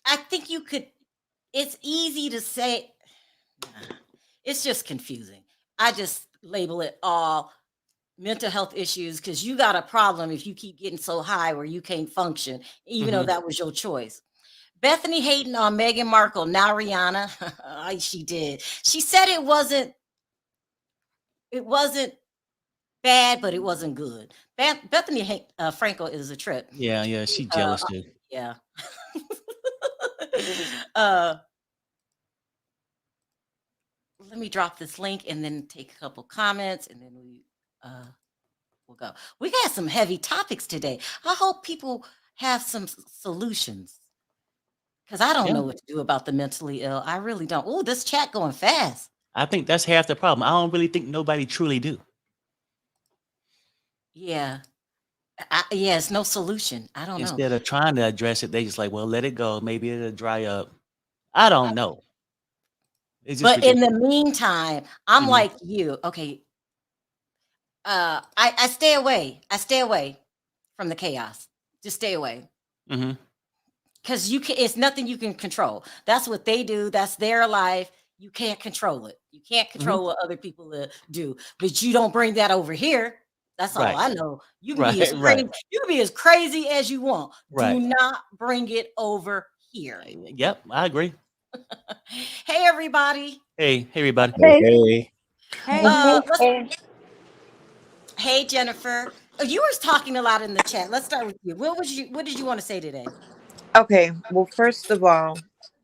I think it's easy to say, it's just confusing. I just label it all mental health issues because you got a problem if you keep getting so high where you can't function, even though that was your choice. Bethany hating on Meghan Markle, now Rihanna. She did. She said it wasn't bad, but it wasn't good. Bethany Frankel is a trip. Yeah, she jealous too. Yeah. Let me drop this link and then take a couple comments and then we'll go. We got some heavy topics today. I hope people have some solutions because I don't Yeah. know what to do about the mentally ill. I really don't. Oh, this chat going fast. I think that's half the problem. I don't really think nobody truly do. Yeah. Yeah, it's no solution. I don't know. Instead of trying to address it, they just like, well, let it go. Maybe it'll dry up. I don't know. It's just But in ridiculous. the meantime, I'm Mhm. like you. Okay. I stay away. I stay away from the chaos. Just stay away. hmm Because it's nothing you can control. That's what they do. That's their life. You can't control it. You can't control what other people do. But you don't bring that over here. That's all Right. I know. You can be as Right. crazy. Right. You can be as crazy as you want. Right. Do not bring it over here. Yep, I agree. Hey, everybody. Hey, everybody. Hey. Hey, Jennifer. Oh, you were talking a lot in the chat. Let's start with you. What did you want to say today? Okay, well, first of all,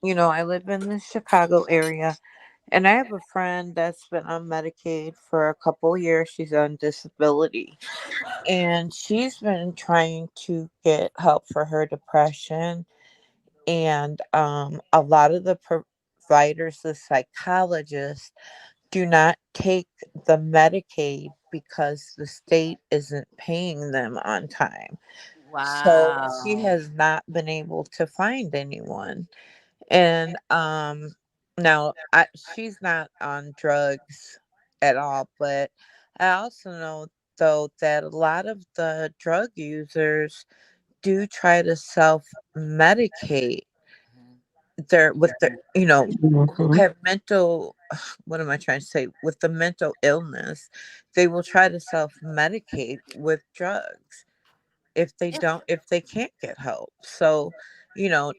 I live in the Chicago area, and I have a friend that's been on Medicaid for a couple years. She's on disability, and she's been trying to get help for her depression. And a lot of the providers, the psychologists, do not take the Medicaid because the state isn't paying them on time. So she Wow. has not been able to find anyone. And now she's not on drugs at all, but I also know though that a lot of the drug users do try to self medicate with their who have mental what am I trying to say, with the mental illness. They will try to self medicate with drugs if they can't get help. So,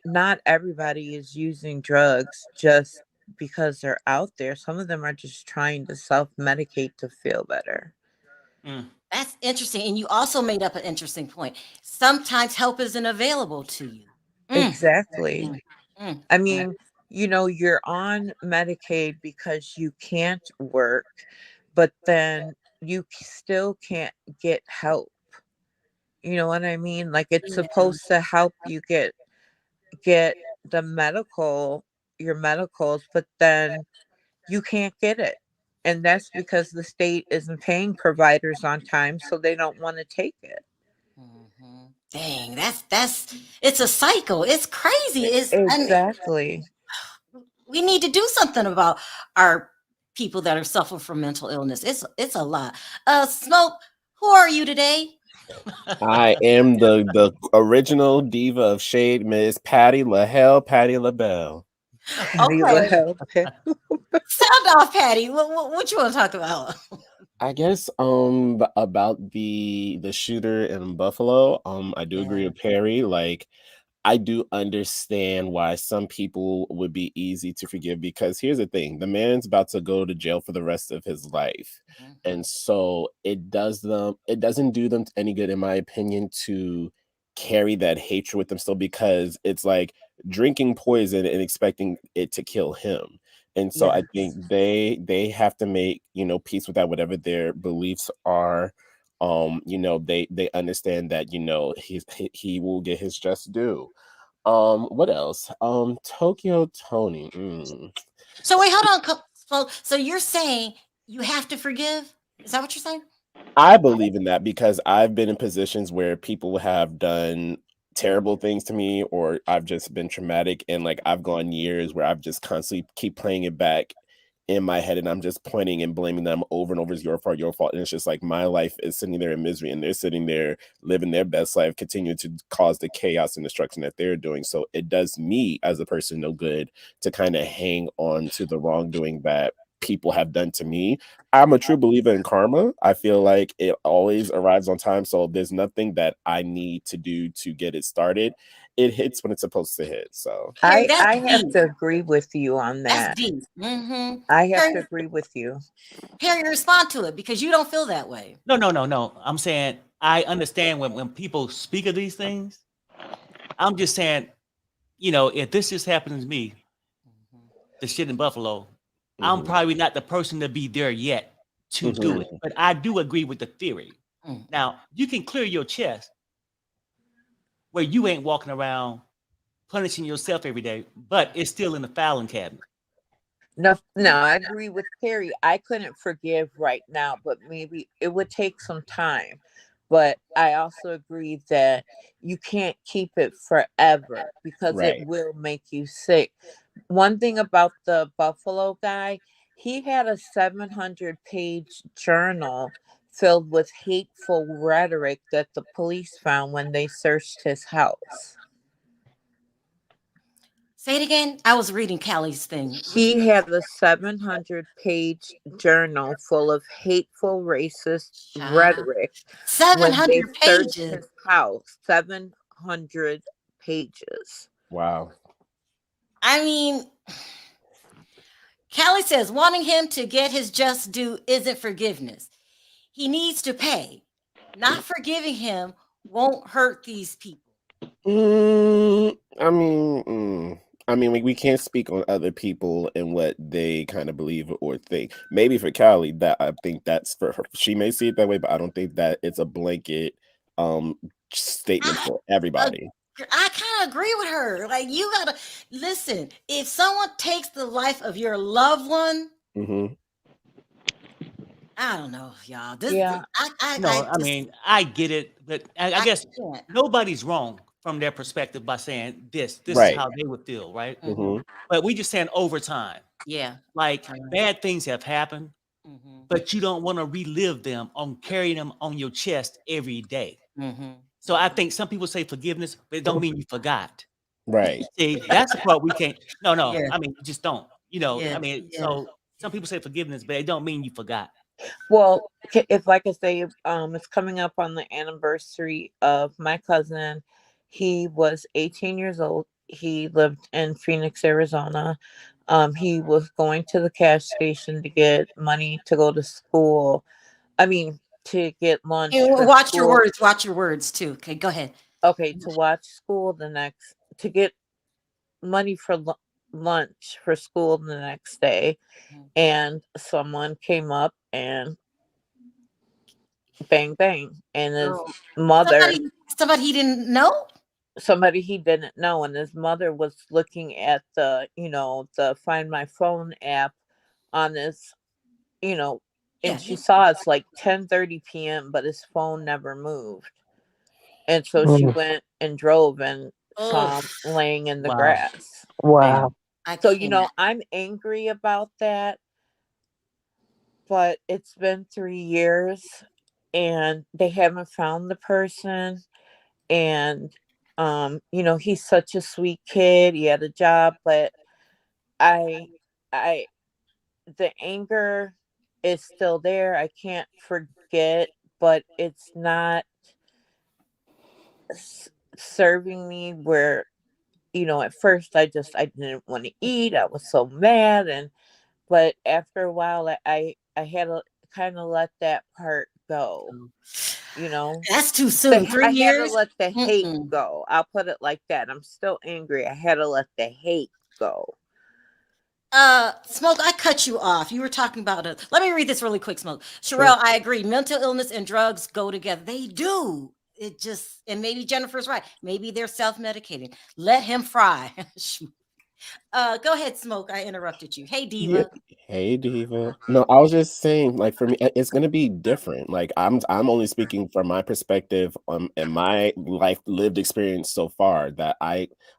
not everybody is using drugs just because they're out there. Some of them are just trying to self medicate to feel better. Mm. That's interesting. And you also made up an interesting point. Sometimes help isn't available to you. Exactly. Mm. I mean, you're on Medicaid because you can't work, but then you still can't get help. You know what I mean? Like, it's supposed to help you get the your medicals, but then you can't get it. And that's because the state isn't paying providers on time, so they don't want to take it. Mhm. Dang, it's a cycle. It's crazy. Exactly. We need to do something about our people that are suffering from mental illness. It's a lot. Smoke, who are you today? I am the original diva of shade, Miss Patty LaHelle, Patty LaBelle. Patty Okay. LaHelle. Sound off, Patty. What you want to talk about? I guess about the shooter in Buffalo. I do agree Yeah. with Perry. Like, I do understand why some people would be easy to forgive, because here's the thing: the man's about to go to jail for the rest of his life. Mhm. And so it doesn't do them any good, in my opinion, to carry that hatred with them still, because it's like drinking poison and expecting it to kill him. And so I think Yes. they have to make, peace with that, whatever their beliefs are. They understand that, he will get his just due. What else? Tokyo Tony. So wait, hold on. So you're saying you have to forgive? Is that what you're saying? I believe in that because I've been in positions where people have done terrible things to me, or I've just been traumatic, and like I've gone years where I've just constantly keep playing it back in my head, and I'm just pointing and blaming them over and over as your fault, your fault. And it's just like my life is sitting there in misery, and they're sitting there living their best life, continuing to cause the chaos and destruction that they're doing. So it does me as a person no good to kind of hang on to the wrongdoing that people have done to me. I'm a true believer in karma. I feel like it always arrives on time. So there's nothing that I need to do to get it started. It hits when it's supposed to hit. So Harry, that's I have deep. to agree with you on That's that. deep. I have to Harry, agree with you. Harry, respond to it because you don't feel that way. No. I'm saying I understand when people speak of these things. I'm just saying, if this just happened to me, the shit in Buffalo, I'm probably not the person to be there yet to do it. But I do agree with the theory. Now, you can clear your chest where you ain't walking around punishing yourself every day, but it's still in the filing cabinet. No, I agree with Carrie. I couldn't forgive right now, but maybe it would take some time. But I also agree that you can't keep it forever because it right. will make you sick. One thing about the Buffalo guy, he had a 700-page journal filled with hateful rhetoric that the police found when they searched his house. Say it again. I was reading Callie's thing. He had a 700-page journal full of hateful, racist rhetoric when they 700 searched pages. his house. 700 pages. Wow. I mean, Callie says wanting him to get his just due isn't forgiveness. He needs to pay. Not forgiving him won't hurt these people. I mean, we can't speak on other people and what they kind of believe or think. Maybe for Callie, that I think that's for her. She may see it that way, but I don't think that it's a blanket statement for everybody. I kind of agree with her. Like, you gotta listen. If someone takes the life of your loved one, I don't know, y'all. I get it, but I guess can't. nobody's wrong from their perspective by saying this Right. is how they would feel, right? But we just saying over time, Yeah. like bad things have happened, but you don't want to relive them carrying them on your chest every day. So I think some people say forgiveness, but it don't mean you forgot. Right. See, that's the part we can't. No. Yeah. I mean, you just don't. Yeah. I mean, Yeah. so some people say forgiveness, but it don't mean you forgot. Well, if like I say, it's coming up on the anniversary of my cousin. He was 18 years old. He lived in Phoenix, Arizona. He was going to the cash station to get money to go to school. I mean, to get lunch. Watch your words. Watch your words too. Okay, go ahead. Okay, to watch school to get money for lunch for school the next day, and someone came up and bang bang, and his mother, somebody he didn't know, and his mother was looking at the the Find My Phone app on his, and she saw it's like 10:30 p.m. but his phone never moved, and so she went and drove and saw him laying in the grass. Wow. So I'm angry about that, but it's been 3 years and they haven't found the person. And he's such a sweet kid. He had a job, but the anger is still there. I can't forget, but it's not serving me where, at first I didn't want to eat. I was so mad, but after a while I had to kind of let that part go. That's too soon. 3 years. I had to let the hate go. I'll put it like that. I'm still angry. I had to let the hate go. Smoke, I cut you off. You were talking about it. Let me read this really quick, Smoke. Sharrell, I agree. Mental illness and drugs go together. They do. And maybe Jennifer's right. Maybe they're self-medicating. Let him fry. Go ahead, Smoke. I interrupted you. Hey, Diva. Hey, Diva. No, I was just saying, like, for me, it's gonna be different. Like, I'm only speaking from my perspective, and my life lived experience so far. That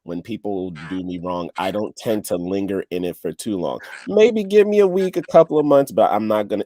when people do me wrong, I don't tend to linger in it for too long. Maybe give me a week, a couple of months, but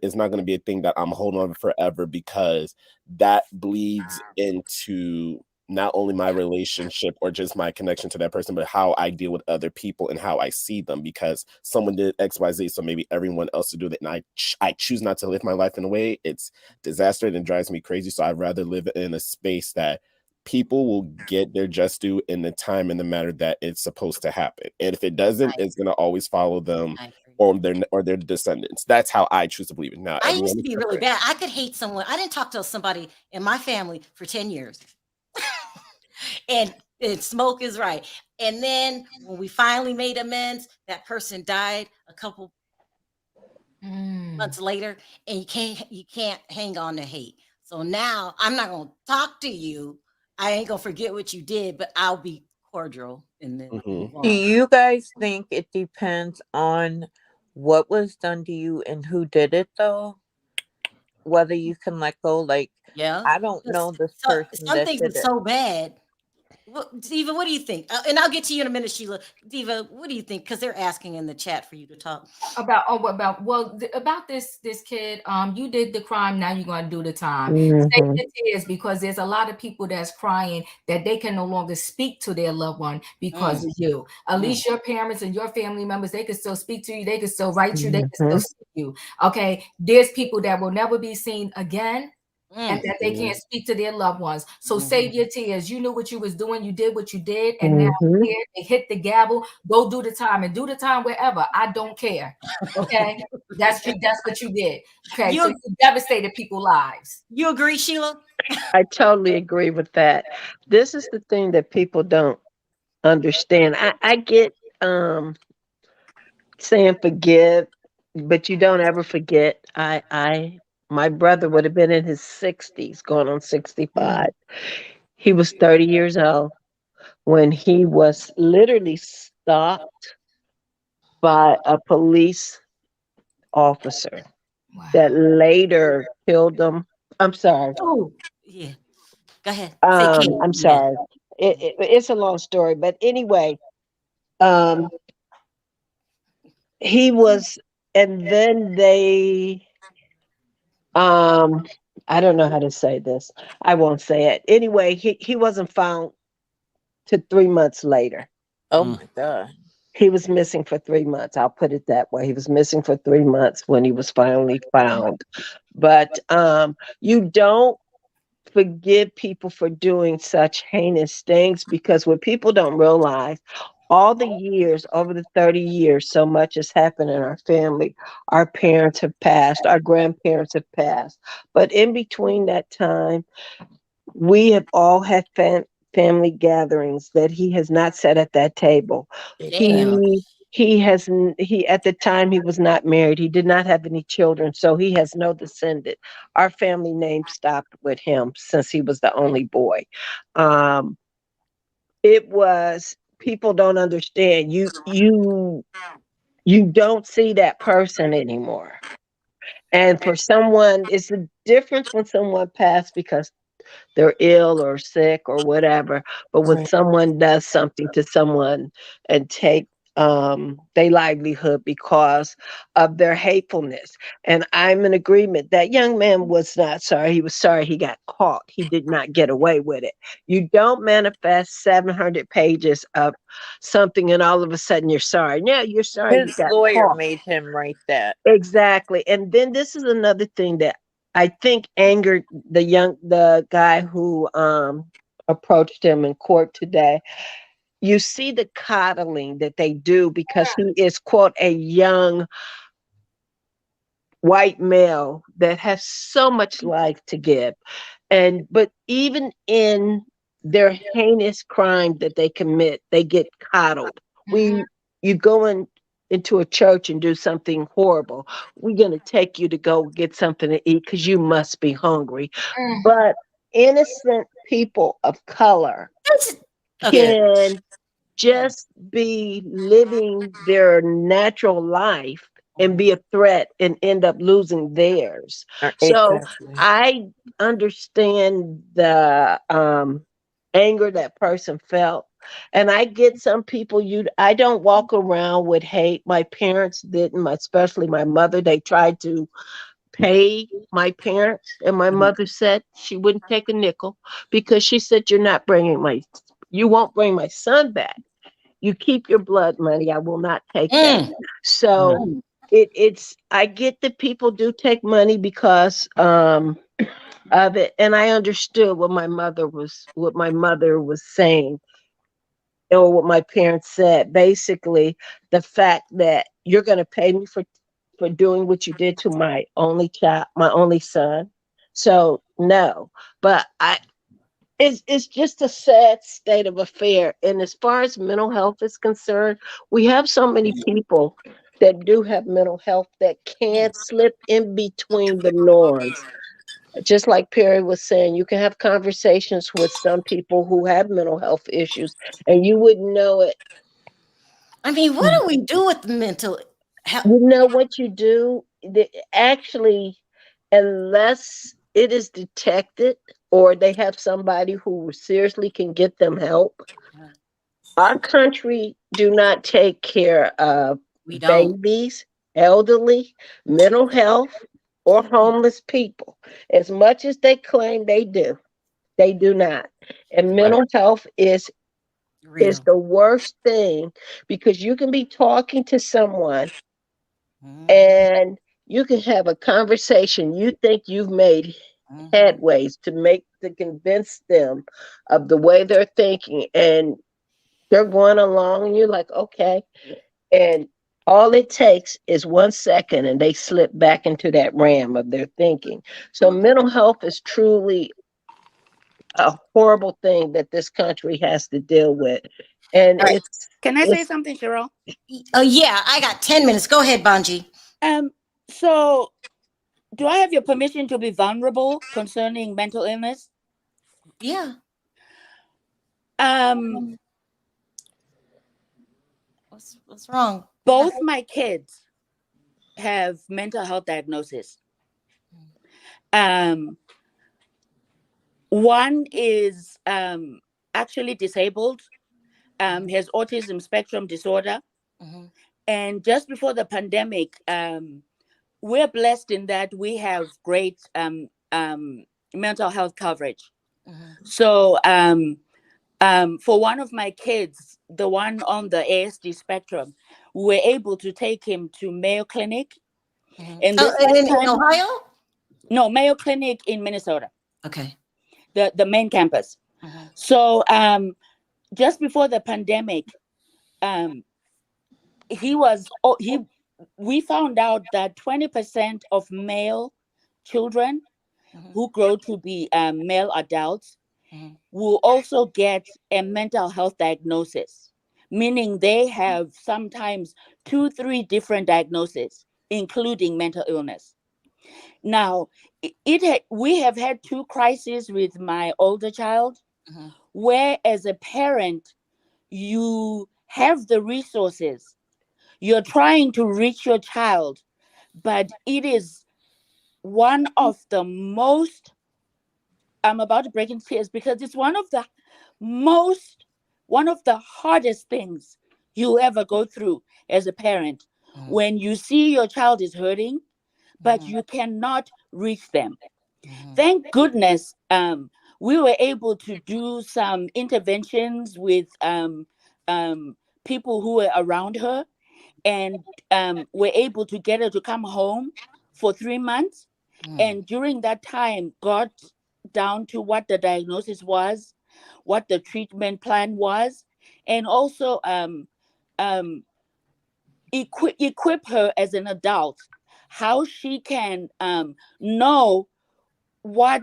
it's not gonna be a thing that I'm holding on forever, because that bleeds into not only my relationship or just my connection to that person, but how I deal with other people and how I see them, because someone did XYZ, so maybe everyone else to do that, and I choose not to live my life in a way. It's disaster and it drives me crazy. So I'd rather live in a space that people will get their just due in the time and the manner that it's supposed to happen. And if it doesn't, I it's going to always follow them I agree. or their descendants. That's how I choose to believe it. Now, I used everyone to is be really different. bad. I could hate someone. I didn't talk to somebody in my family for 10 years. and smoke is right. And then when we finally made amends, that person died a couple months later, and you can't hang on to hate. So now I'm not gonna talk to you. I ain't gonna forget what you did, but I'll be cordial and then move Do on. you guys think it depends on what was done to you and who did it though? Whether you can let go, like Yeah. I don't know this So person some that things are did it. so bad. Diva, what do you think? And I'll get to you in a minute, Sheila. Diva, what do you think? Because they're asking in the chat for you to talk. About this kid. You did the crime, now you're going to do the time. Save Hmm. your tears, because there's a lot of people that's crying that they can no longer speak to their loved one because Mm, of you. At mm, least your parents and your family members, they can still speak to you, they can still write you, they can still Hmm. see you. Okay, there's people that will never be seen again, and mm, that they can't speak to their loved ones. So mhm. save your tears. You knew what you was doing. You did what you did, and now Hmm. here they hit the gavel. Go do the time, and do the time wherever. I don't care. Okay, that's you. That's what you did. Okay, so You you devastated people's lives. you agree, Sheila? I totally agree with that. This is the thing that people don't understand. I get saying forgive, but you don't ever forget. My brother would have been in his 60s, going on 65. Mm. He was 30 years old when he was literally stopped by a police officer that Wow. later killed him. I'm sorry. Oh, Yeah. Go ahead. Say King. I'm Yeah. sorry. It's a long story, but anyway, um, he was, and then they, um, I don't know how to say this. I won't say it. Anyway, he wasn't found to 3 months later. Oh Mm. my god. He was missing for 3 months. I'll put it that way. He was missing for 3 months when he was finally found. But you don't forgive people for doing such heinous things, because what people don't realize, all the years, over the 30 years, so much has happened in our family. Our parents have passed, our grandparents have passed. But in between that time, we have all had family gatherings that he has not sat at that table. Damn. He at the time he was not married. He did not have any children, so he has no descendant. Our family name stopped with him since he was the only boy. Um, it was, people don't understand. You don't see that person anymore. And for someone, it's a difference when someone passed because they're ill or sick or whatever. But when Right. someone does something to someone and take their livelihood because of their hatefulness. And I'm in agreement. That young man was not sorry. He was sorry he got caught. He did not get away with it. You don't manifest 700 pages of something and all of a sudden you're sorry. Yeah, you're sorry you His got lawyer caught. made him write that. Exactly. And then this is another thing that I think angered the guy who approached him in court today. You see the coddling that they do because he is, quote, a young white male that has so much life to give. And but even in their heinous crime that they commit, they get coddled. mhm. You go into a church and do something horrible, we're going to take you to go get something to eat because you must be hungry. Mm. But innocent people of color Okay. can just be living their natural life and be a threat and end up losing theirs. So Exactly. I understand the anger that person felt. And I get some people, I don't walk around with hate. My parents didn't, especially my mother. They tried to pay my parents, and my mother said she wouldn't take a nickel because she said, you won't bring my son back. You keep your blood money. I will not take that. So I get that people do take money because of it, and I understood what my mother was saying, or what my parents said. Basically, the fact that you're going to pay me for doing what you did to my only child, my only son. So no, but it's just a sad state of affair. And as far as mental health is concerned, we have so many people that do have mental health that can't slip in between the norms. Just like Perry was saying, you can have conversations with some people who have mental health issues and you wouldn't know it. I mean, what do we do with the mental health? You know what you do? Actually, unless it is detected or they have somebody who seriously can get them help, our country do not take care of We don't. babies, elderly, mental health, or homeless people. As much as they claim they do not. And mental health is Real. the worst thing, because you can be talking to someone Mhm. and you can have a conversation. You think you've made headways to convince them of the way they're thinking, and they're going along, and you're like, okay. And all it takes is 1 second, and they slip back into that ram of their thinking. So mental health is truly a horrible thing that this country has to deal with. And Can I say something, Sharrell? Oh yeah, I got 10 minutes. Go ahead, Bonji. So do I have your permission to be vulnerable concerning mental illness? Yeah. What's wrong? Both my kids have mental health diagnosis. One is actually disabled, has autism spectrum disorder. And just before the pandemic, we're blessed in that we have great mental health coverage. So for one of my kids, the one on the ASD spectrum, we were able to take him to Mayo Clinic. And this in Ohio? No, Mayo Clinic in Minnesota. Okay. The main campus. So just before the pandemic, we found out that 20% of male children who grow to be male adults will also get a mental health diagnosis, meaning they have sometimes 2-3 different diagnoses, including mental illness. Now, we have had 2 crises with my older child, where as a parent, you have the resources. You're trying to reach your child, but it is one of the most, I'm about to break into tears because it's one of the hardest things you ever go through as a parent, when you see your child is hurting, but you cannot reach them. Thank goodness we were able to do some interventions with people who were around her, and were able to get her to come home for 3 months. And during that time, got down to what the diagnosis was, what the treatment plan was, and also equip her as an adult, how she can know what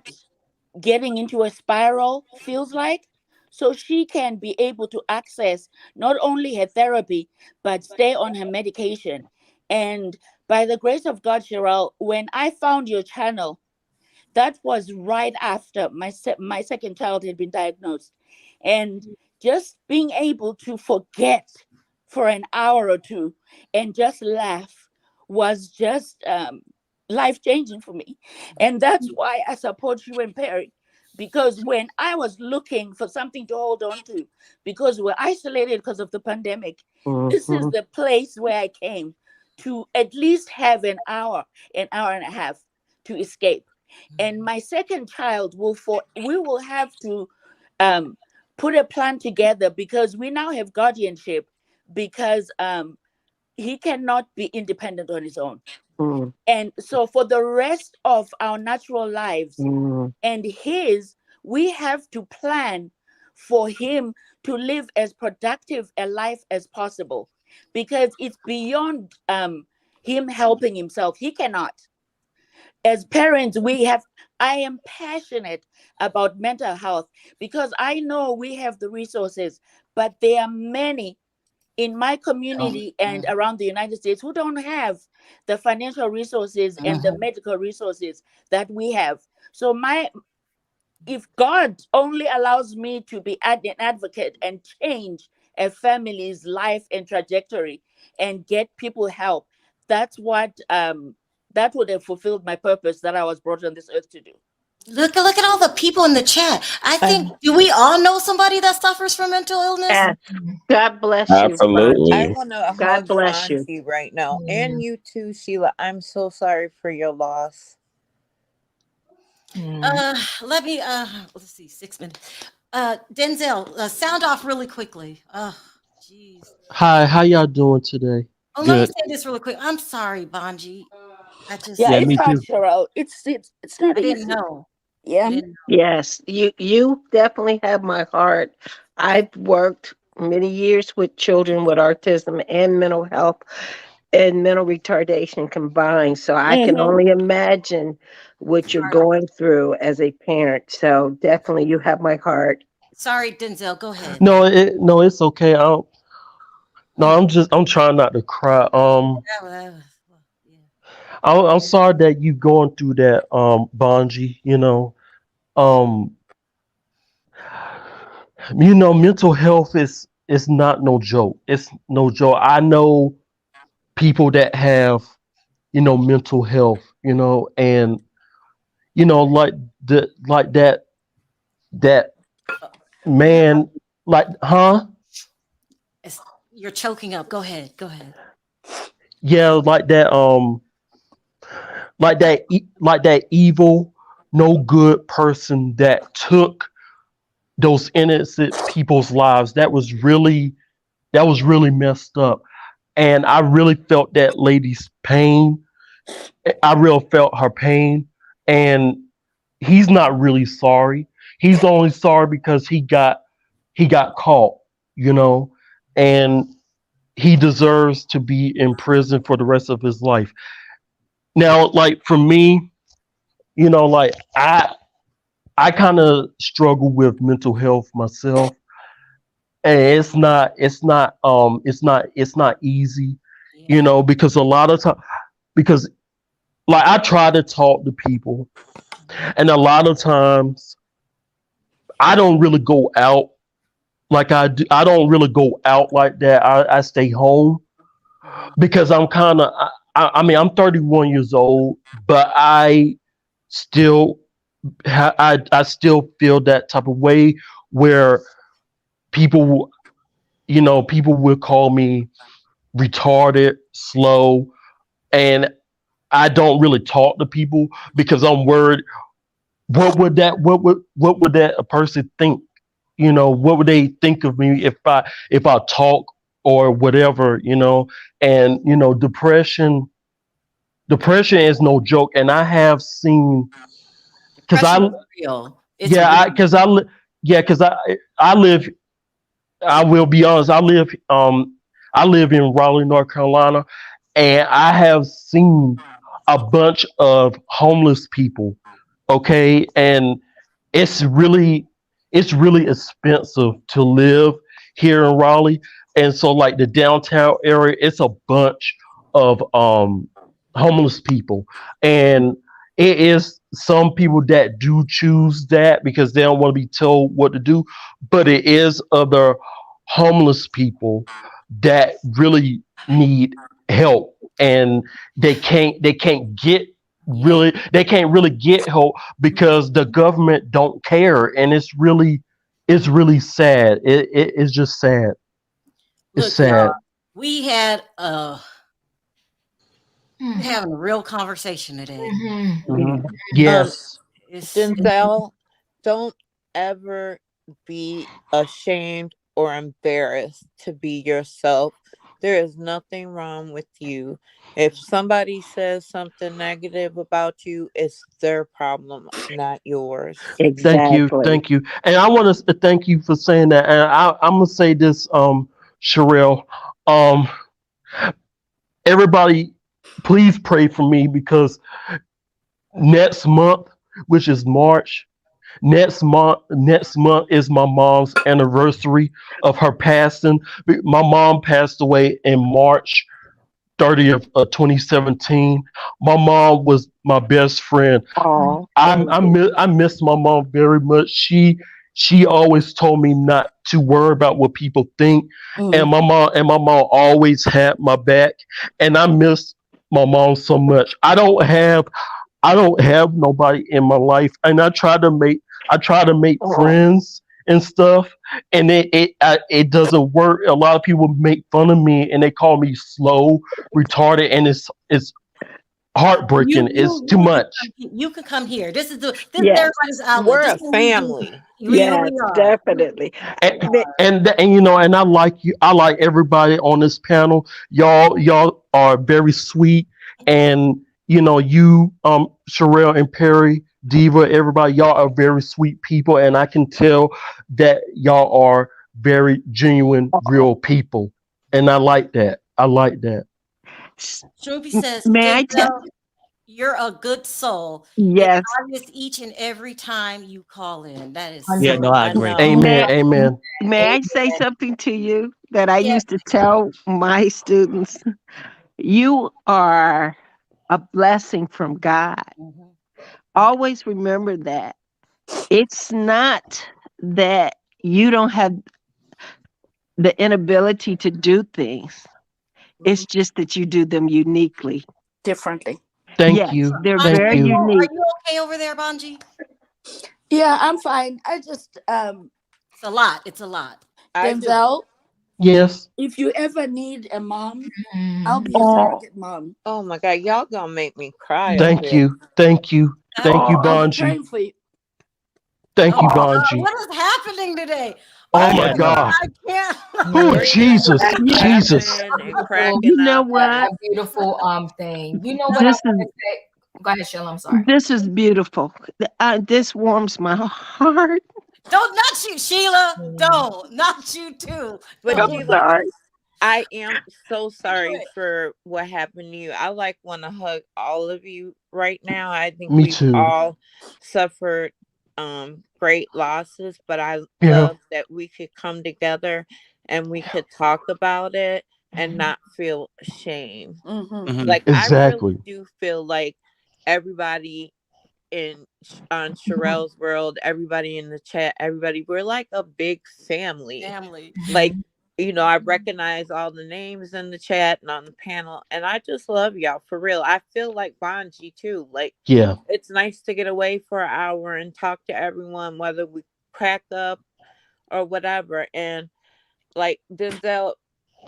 getting into a spiral feels like, so she can be able to access not only her therapy, but stay on her medication. And by the grace of God, Sharrell, when I found your channel, that was right after my second child had been diagnosed. And just being able to forget for an hour or two and just laugh was just life-changing for me. And that's why I support you and Perry, because when I was looking for something to hold on to, because we're isolated because of the pandemic, this is the place where I came to at least have an hour and a half to escape. And my second child we will have to put a plan together, because we now have guardianship, because he cannot be independent on his own. Mm, And so for the rest of our natural lives mm, and his, we have to plan for him to live as productive a life as possible, because it's beyond him helping himself. He cannot. As parents, I am passionate about mental health, because I know we have the resources, but there are many in my community and around the United States who don't have the financial resources and the medical resources that we have. So if God only allows me to be an advocate and change a family's life and trajectory and get people help, that's what that would have fulfilled my purpose that I was brought on this earth to do. Look at all the people in the chat. I think, do we all know somebody that suffers from mental illness? yes. God bless you, Absolutely. I Bonji. want to God hug bless you. Bonji right now, and you too, Sheila. I'm so sorry for your loss. Let me let's see, 6 minutes. Denzel, sound off really quickly. Jeez. Hi, how y'all doing today? Oh, let me Good. say this really quick. I'm sorry, Bonji. I just Yeah, Yeah, it's me hard, too. Cheryl. It's not I didn't easy. know. Yeah. I didn't know. Yes, you definitely have my heart. I've worked many years with children with autism and mental health and mental retardation combined, so I can Mm-hmm. only imagine what you're going through as a parent. So definitely you have my heart. Sorry, Denzel, go ahead. No, it's okay. I'm trying not to cry. Yeah. I'm sorry that you going through that, Bonji. Um, mental health is not no joke. It's no joke. I know people that have, mental health, and like that man, like, huh? You're choking up. Go ahead. Go ahead. Yeah, like that evil, no good person that took those innocent people's lives. That was really messed up. And I really felt that lady's pain. I really felt her pain. And he's not really sorry. He's only sorry because he got caught, you know, and he deserves to be in prison for the rest of his life. Now, like for me, like I kind of struggle with mental health myself, and it's not easy, because a lot of time, because like I try to talk to people, and a lot of times I don't really go out like I do. I don't really go out like that. I stay home because I'm kind of. I mean, I'm 31 years old, but still, I still feel that type of way where people, people will call me retarded, slow, and I don't really talk to people because I'm worried. What would that a person think? What would they think of me if I talk or whatever? And depression is no joke, and I have seen because Depression is real. It's yeah, real. I live. I will be honest. I live in Raleigh, North Carolina, and I have seen a bunch of homeless people. Okay, and it's really it's really expensive to live here in Raleigh, and so like the downtown area, it's a bunch of homeless people, and it is some people that do choose that because they don't want to be told what to do, but it is other homeless people that really need help, and they can't really get help because the government don't care, and it's really sad. It's just sad. It's Look, y'all, sad. we had We're having a real conversation today. Yes. It's Denzel, don't ever be ashamed or embarrassed to be yourself. There is nothing wrong with you. If somebody says something negative about you, it's their problem, not yours. Thank you. Exactly. Thank you. And I want to thank you for saying that. And I'm gonna say this, Sharrell. Um, everybody, please pray for me because next month, which is March, next month is my mom's anniversary of her passing. My mom passed away in March 30th of 2017. My mom was my best friend. Oh, I miss my mom very much. She always told me not to worry about what people think, and my mom always had my back. And I miss my mom so much. I don't have nobody in my life, and I try to make oh, friends and stuff, and it doesn't work. A lot of people make fun of me, and they call me slow, retarded, and it's heartbreaking. It's too much. you can come here. This is yes, everybody's outlet. We're This is a what we do. family. We yes, really are. definitely. and The- and I like you. I like everybody on this panel. Y'all are very sweet, and you Sharrell and Perry, Diva, everybody, y'all are very sweet people, and I can tell that y'all are very genuine, real people, and I like that. I like that. Shruby says, May I tell? Denzel, you're a good soul. It's Yes. obvious each and every time you call in. That is Yeah, so. no, I I agree. know. May Amen. Amen. May I say something to you that I Yeah. used to tell my students? You are a blessing from God. Mhm. Always remember that. It's not that you don't have the inability to do things. It's just that you do them uniquely. Differently. Thank Yes, you. they're Bonji, Thank very you. are unique. you okay over there, Bonji? Yeah, I'm fine. I just It's a lot. It's a lot. I just Denzel, Yes. if you ever need a mom, I'll Mhm. be a Oh, surrogate mom. oh my god, y'all gonna make me cry up Thank here. you. Thank you. Thank you, Absolutely. I'll be Bonji. praying for you. Thank Oh you, my oh, God, Bonji. what is happening today? Oh Oh my Yeah, my no. God, God. I can't. Oh, Yeah. We're gonna Jesus. keep you, Jesus. laughing and Beautiful, you cracking know up. what? a beautiful thing. You know what I This is want to say? Go ahead, Sheila. I'm sorry. this is beautiful. This warms my heart. Don't, not you, Sheila. Mm. Don't, not you too. But I'm Don't Diva, sorry. I am so do sorry it. for what happened to you. I like want to hug all of you right now. I think Me we've too. all suffered great losses, but I Yeah. love that we could come together and we could talk about it and Mhm. not feel shame. Mm-hmm. Hmm. Like I really Exactly. do feel like everybody on Sherelle's world, everybody in the chat, everybody, we're like a big family. Family. Like, Mhm. I recognize all the names in the chat and on the panel, and I just love y'all for real. I feel like Bonji too. Like, Yeah. it's nice to get away for an hour and talk to everyone, whether we crack up or whatever. And like Denzel,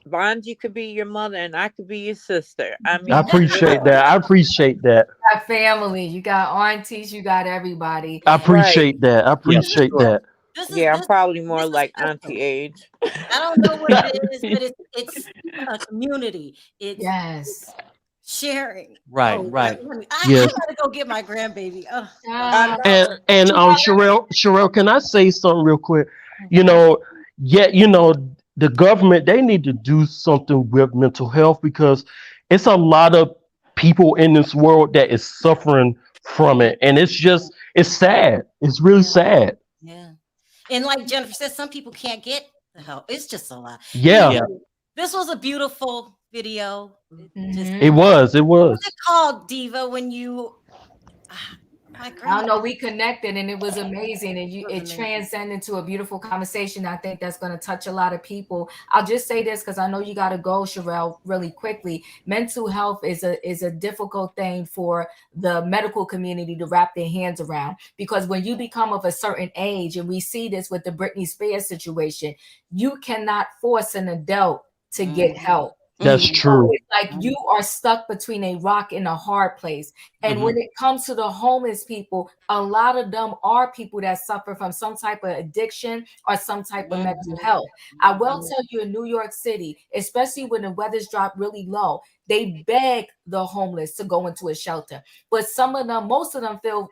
Bonji could be your mother, and I could be your sister. I I mean, for appreciate real. that. I appreciate that. You got family. You got aunties. You got everybody. I Right. appreciate that. I Yeah, for appreciate sure. that. This is Yeah, I'm this probably this more is like special. auntie age. I don't know what it is, but it's a community. It's Yes. sharing. Right, Oh, right. I Yes. gotta go get my grandbaby. Oh, I Ah, know. And Sherelle, can I say something real quick? You mhm. know, yeah, the government, they need to do something with mental health because it's a lot of people in this world that is suffering from it. And it's sad. It's really Yeah, sad. yeah. And like Jennifer said, some people can't get the help. It's just a lot. Yeah, Yeah. Anyway, this was a beautiful video. It just it mhm. was. It what's it was. called, Diva? When you ah, my I don't grandma know. We connected and it was amazing, and was it amazing. transcended into a beautiful conversation. I think that's going to touch a lot of people. I'll just say this because I know you got to go, Sherelle, really quickly. Mental health is a difficult thing for the medical community to wrap their hands around, because when you become of a certain age, and we see this with the Britney Spears situation, you cannot force an adult to get Mhm. help. That's Mhm. So true. it's like you are stuck between a rock and a hard place. And when it comes to the homeless people, a lot of them are people that suffer from some type of addiction or some type of mental health. I will tell you, in New York City, especially when the weather's drop really low, they beg the homeless to go into a shelter. But some of them, most of them feel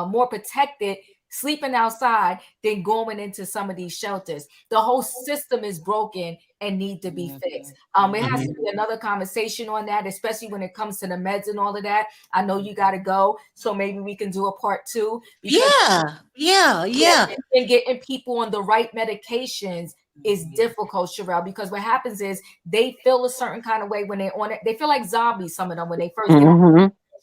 more protected sleeping outside than going into some of these shelters. The whole system is broken and need to be fixed. It has to be another conversation on that, especially when it comes to the meds and all of that. I know you got to go, so maybe we can do a part 2. Yeah. And getting people on the right medications is difficult, Sharrell, because what happens is they feel a certain kind of way when they're on it. They feel like zombies, some of them, when they first get on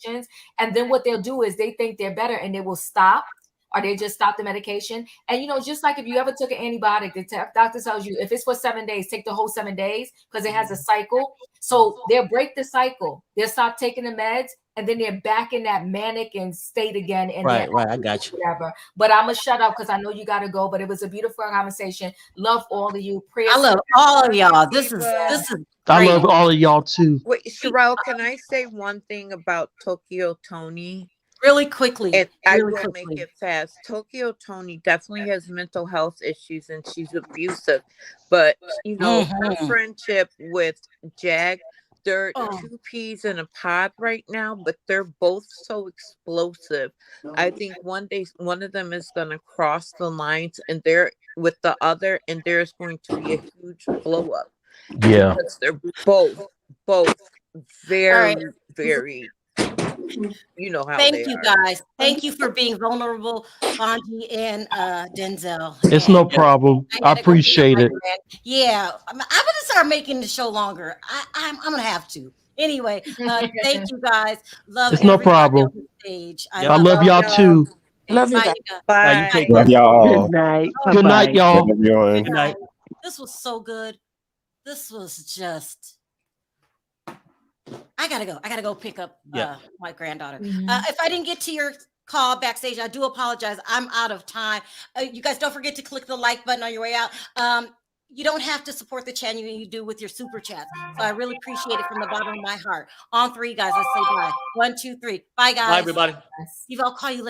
medications. And then what they'll do is they think they're better and they will stop, or they just stop the medication. And just like if you ever took an antibiotic, the doctor tells you if it's for 7 days, take the whole 7 days because it has a cycle. So they'll break the cycle. They'll stop taking the meds, and then they're back in that manic and state again. And Right. I got you. whatever. But I'm gonna shut up because I know you got to go. But it was a beautiful conversation. Love all of you. Prayers. I love all of y'all. This is Eva. I great. love all of y'all too. Wait, Sharrell, can I say one thing about Tokyo Tony? Really quickly. And I Really will quickly. make it fast. Tokyo Tony definitely has mental health issues and she's abusive. But her friendship with Jag, they're 2 peas in a pod right now, but they're both so explosive. I think one day one of them is gonna cross the lines and they're with the other, and there's going to be a huge blow up. Yeah. Because they're both very, right. very how Thank they you are. guys. Thank you for being vulnerable, Bonji and Denzel. It's And no problem. I gotta go pick up appreciate my it. grand. Yeah, I'm gonna start making the show longer. I'm gonna have to. Anyway, thank you guys. Love It's no everybody problem. on the stage. I love y'all too. Love you Bye, guys. you guys. Bye. You Bye. take Love care. y'all. Good night. Good night, Bye-bye. y'all. Good everyone. Good night. This was so good. This was just. I gotta go pick up my granddaughter. If I didn't get to your call backstage, I do apologize. I'm out of time. You guys don't forget to click the like button on your way out. You don't have to support the channel, you do with your super chats. So I really appreciate it from the bottom of my heart. On 3, guys, let's say bye. 1, 2, 3. Bye, guys. Bye, everybody. Steve, I'll call you later.